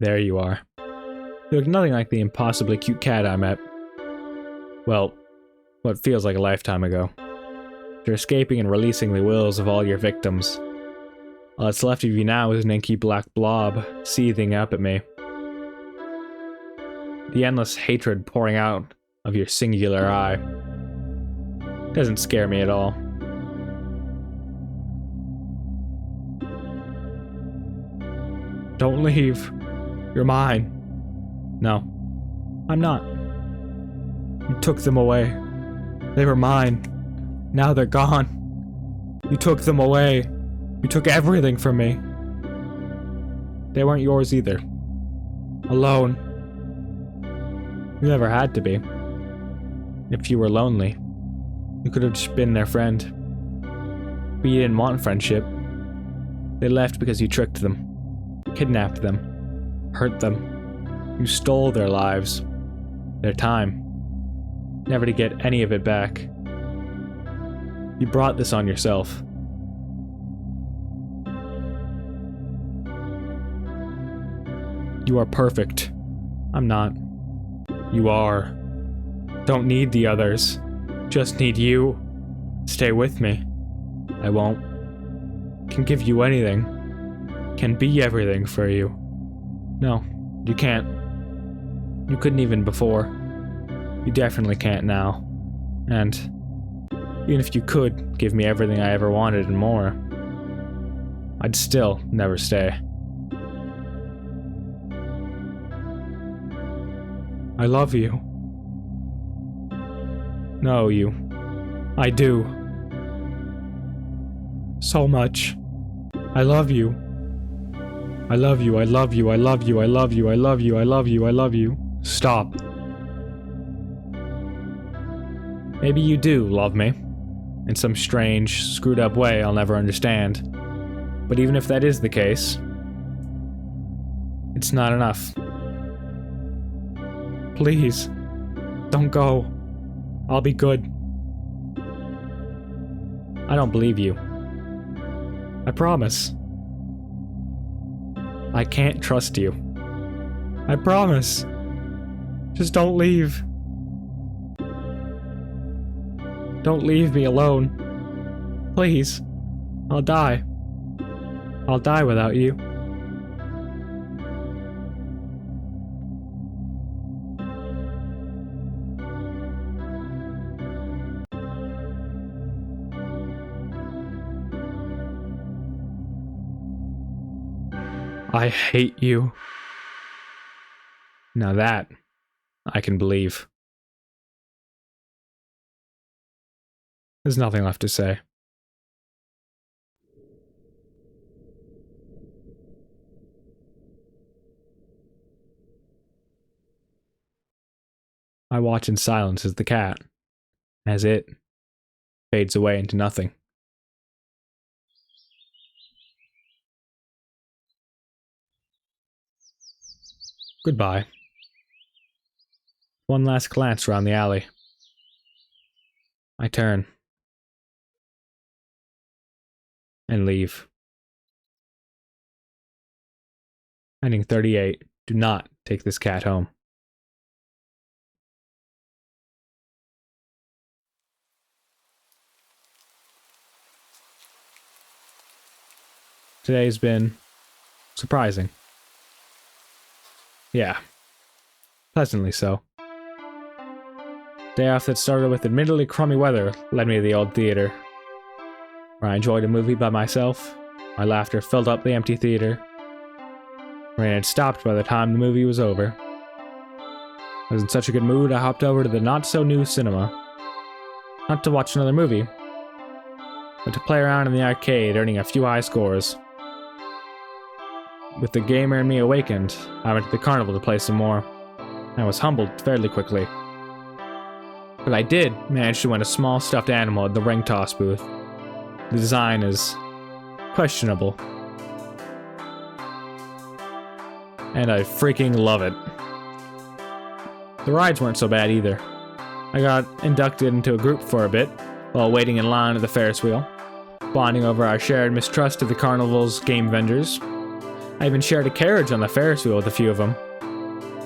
Speaker 1: There you are. You look nothing like the impossibly cute cat I met. Well, what feels like a lifetime ago. You're escaping and releasing the wills of all your victims. All that's left of you now is an inky black blob, seething up at me. The endless hatred pouring out of your singular eye doesn't scare me at all. Don't leave. You're mine. No, I'm not. You took them away. They were mine. Now they're gone. You took them away. You took everything from me. They weren't yours either. Alone. You never had to be. If you were lonely, you could have just been their friend. But you didn't want friendship. They left because you tricked them, kidnapped them, hurt them. You stole their lives, their time, never to get any of it back. You brought this on yourself. You are perfect. I'm not. You are. Don't need the others. Just need you. Stay with me. I won't. Can give you anything. Can be everything for you. No, you can't. You couldn't even before. You definitely can't now. And even if you could give me everything I ever wanted and more, I'd still never stay. I love you. No, you. I do. So much. I love you. I love you, I love you, I love you, I love you, I love you, I love you, I love you. Stop. Maybe you do love me. In some strange, screwed up way I'll never understand. But even if that is the case, it's not enough. Please, don't go. I'll be good. I don't believe you. I promise. I can't trust you. I promise. Just don't leave. Don't leave me alone. Please. I'll die. I'll die without you. I hate you. Now that I can believe. There's nothing left to say. I watch in silence as the cat, as it fades away into nothing. Goodbye. One last glance around the alley. I turn. And leave. Ending 38. Do not take this cat home. Today's been surprising. Yeah. Pleasantly so. Day off that started with admittedly crummy weather led me to the old theater, where I enjoyed a movie by myself. My laughter filled up the empty theater. Rain had stopped by the time the movie was over. I was in such a good mood, I hopped over to the not-so-new cinema. Not to watch another movie, but to play around in the arcade, earning a few high scores. With the gamer in me awakened, I went to the carnival to play some more. I was humbled fairly quickly. But I did manage to win a small stuffed animal at the ring toss booth. The design is questionable. And I freaking love it. The rides weren't so bad either. I got inducted into a group for a bit, while waiting in line at the Ferris wheel, bonding over our shared mistrust of the carnival's game vendors. I even shared a carriage on the Ferris wheel with a few of them,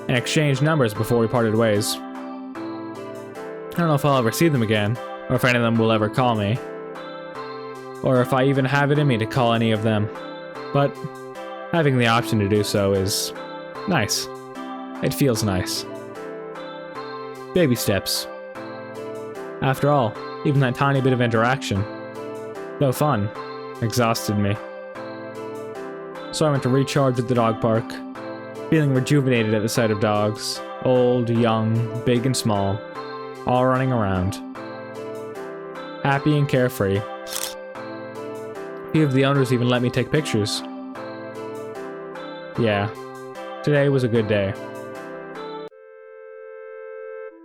Speaker 1: and exchanged numbers before we parted ways. I don't know if I'll ever see them again, or if any of them will ever call me, or if I even have it in me to call any of them, but having the option to do so is nice. It feels nice. Baby steps. After all, even that tiny bit of interaction, though fun, exhausted me. So I went to recharge at the dog park, feeling rejuvenated at the sight of dogs, old, young, big and small, all running around. Happy and carefree. A few of the owners even let me take pictures. Yeah, today was a good day.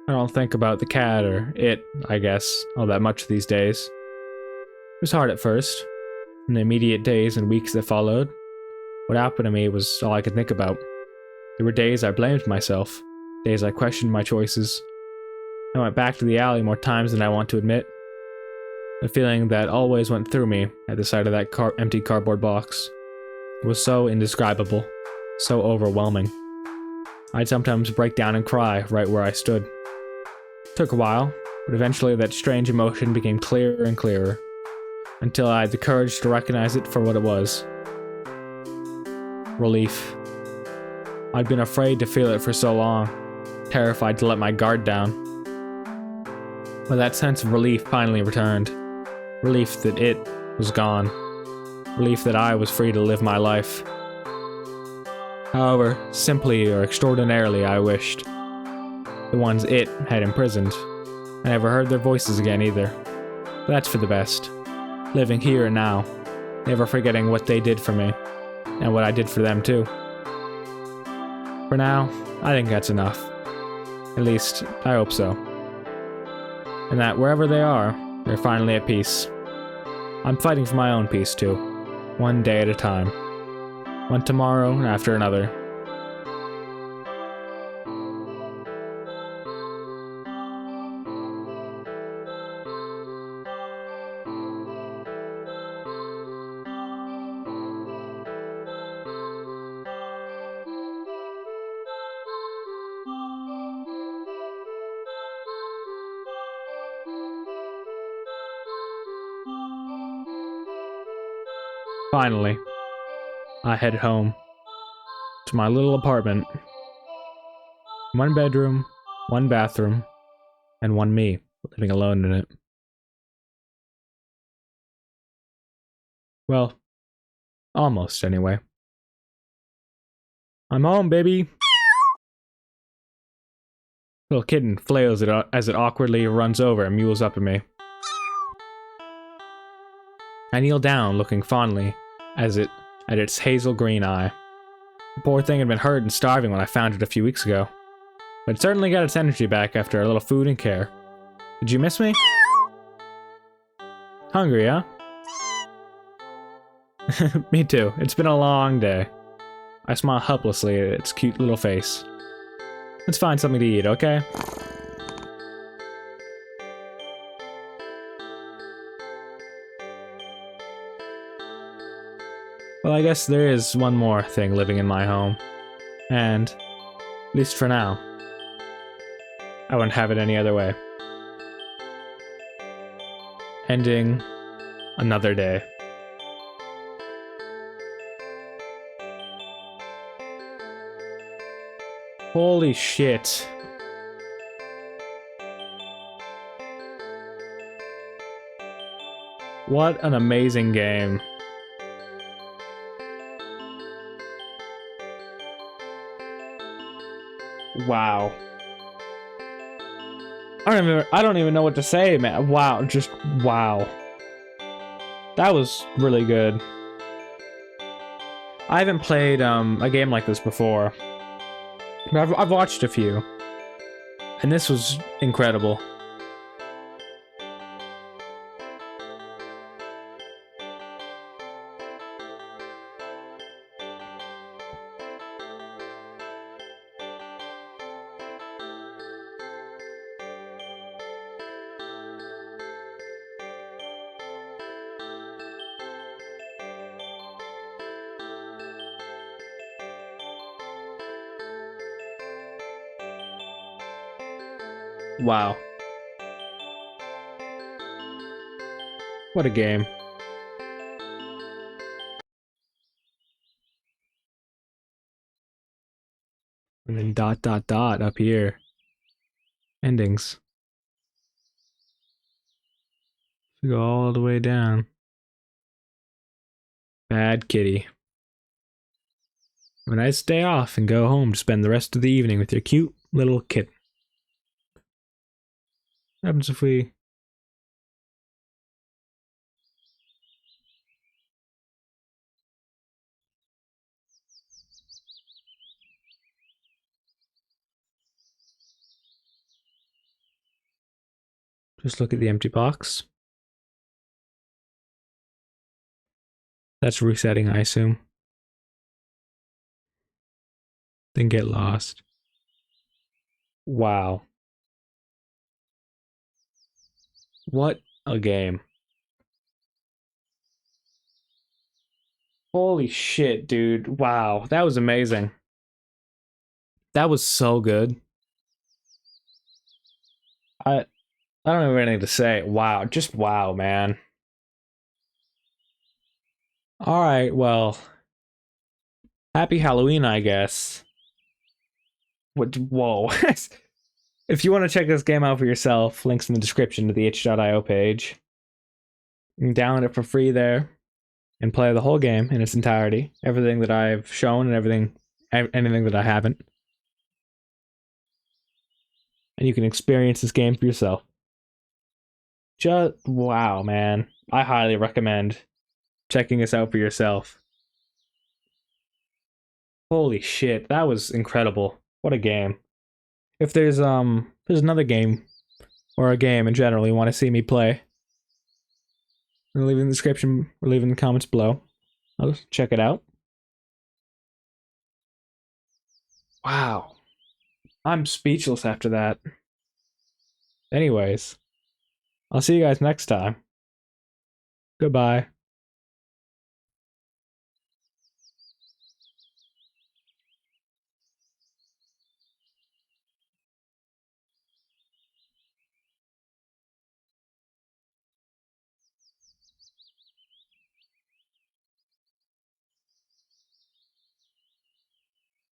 Speaker 1: I don't think about the cat, or it, I guess, all that much these days. It was hard at first. In the immediate days and weeks that followed, what happened to me was all I could think about. There were days I blamed myself, days I questioned my choices. I went back to the alley more times than I want to admit. The feeling that always went through me at the sight of that empty cardboard box was so indescribable, so overwhelming. I'd sometimes break down and cry right where I stood. It took a while, but eventually that strange emotion became clearer and clearer, until I had the courage to recognize it for what it was. Relief. I'd been afraid to feel it for so long, terrified to let my guard down. But that sense of relief finally returned. Relief that it was gone. Relief that I was free to live my life. However simply or extraordinarily I wished. The ones it had imprisoned. I never heard their voices again either. But that's for the best. Living here and now, never forgetting what they did for me, and what I did for them too. For now, I think that's enough. At least, I hope so. And that wherever they are, they're finally at peace. I'm fighting for my own peace too, one day at a time. One tomorrow after another. Finally, I head home to my little apartment. One bedroom, one bathroom, and one me living alone in it. Well, almost anyway. I'm home, baby! Little kitten flails as it awkwardly runs over and mews up at me. I kneel down, looking fondly at its hazel green eye. The poor thing had been hurt and starving when I found it a few weeks ago, but it certainly got its energy back after a little food and care. Did you miss me? Hungry, huh? Me too. It's been a long day. I smile helplessly at its cute little face. Let's find something to eat, okay? Well, I guess there is one more thing living in my home. And, at least for now, I wouldn't have it any other way. Ending another day. Holy shit. What an amazing game. Wow. I don't even know what to say, man. Wow, just wow. That was really good. I haven't played a game like this before. I've watched a few. And this was incredible. Wow. What a game. And then dot dot dot up here. Endings. Go all the way down. Bad kitty. Have a nice day off and go home to spend the rest of the evening with your cute little kitten. What happens if we... just look at the empty box? That's resetting, I assume. Then get lost. Wow. What a game. Holy shit, dude. Wow. That was amazing. That was so good. I don't have anything to say. Wow. Just wow, man. Alright, well. Happy Halloween, I guess. What? Whoa. If you want to check this game out for yourself, links in the description to the itch.io page. You can download it for free there and play the whole game in its entirety. Everything that I've shown and anything that I haven't. And you can experience this game for yourself. Just wow, man. I highly recommend checking this out for yourself. Holy shit, that was incredible. What a game. If there's another game or a game in general you want to see me play, I'll leave it in the description or leave it in the comments below. I'll just check it out. Wow. I'm speechless after that. Anyways, I'll see you guys next time. Goodbye.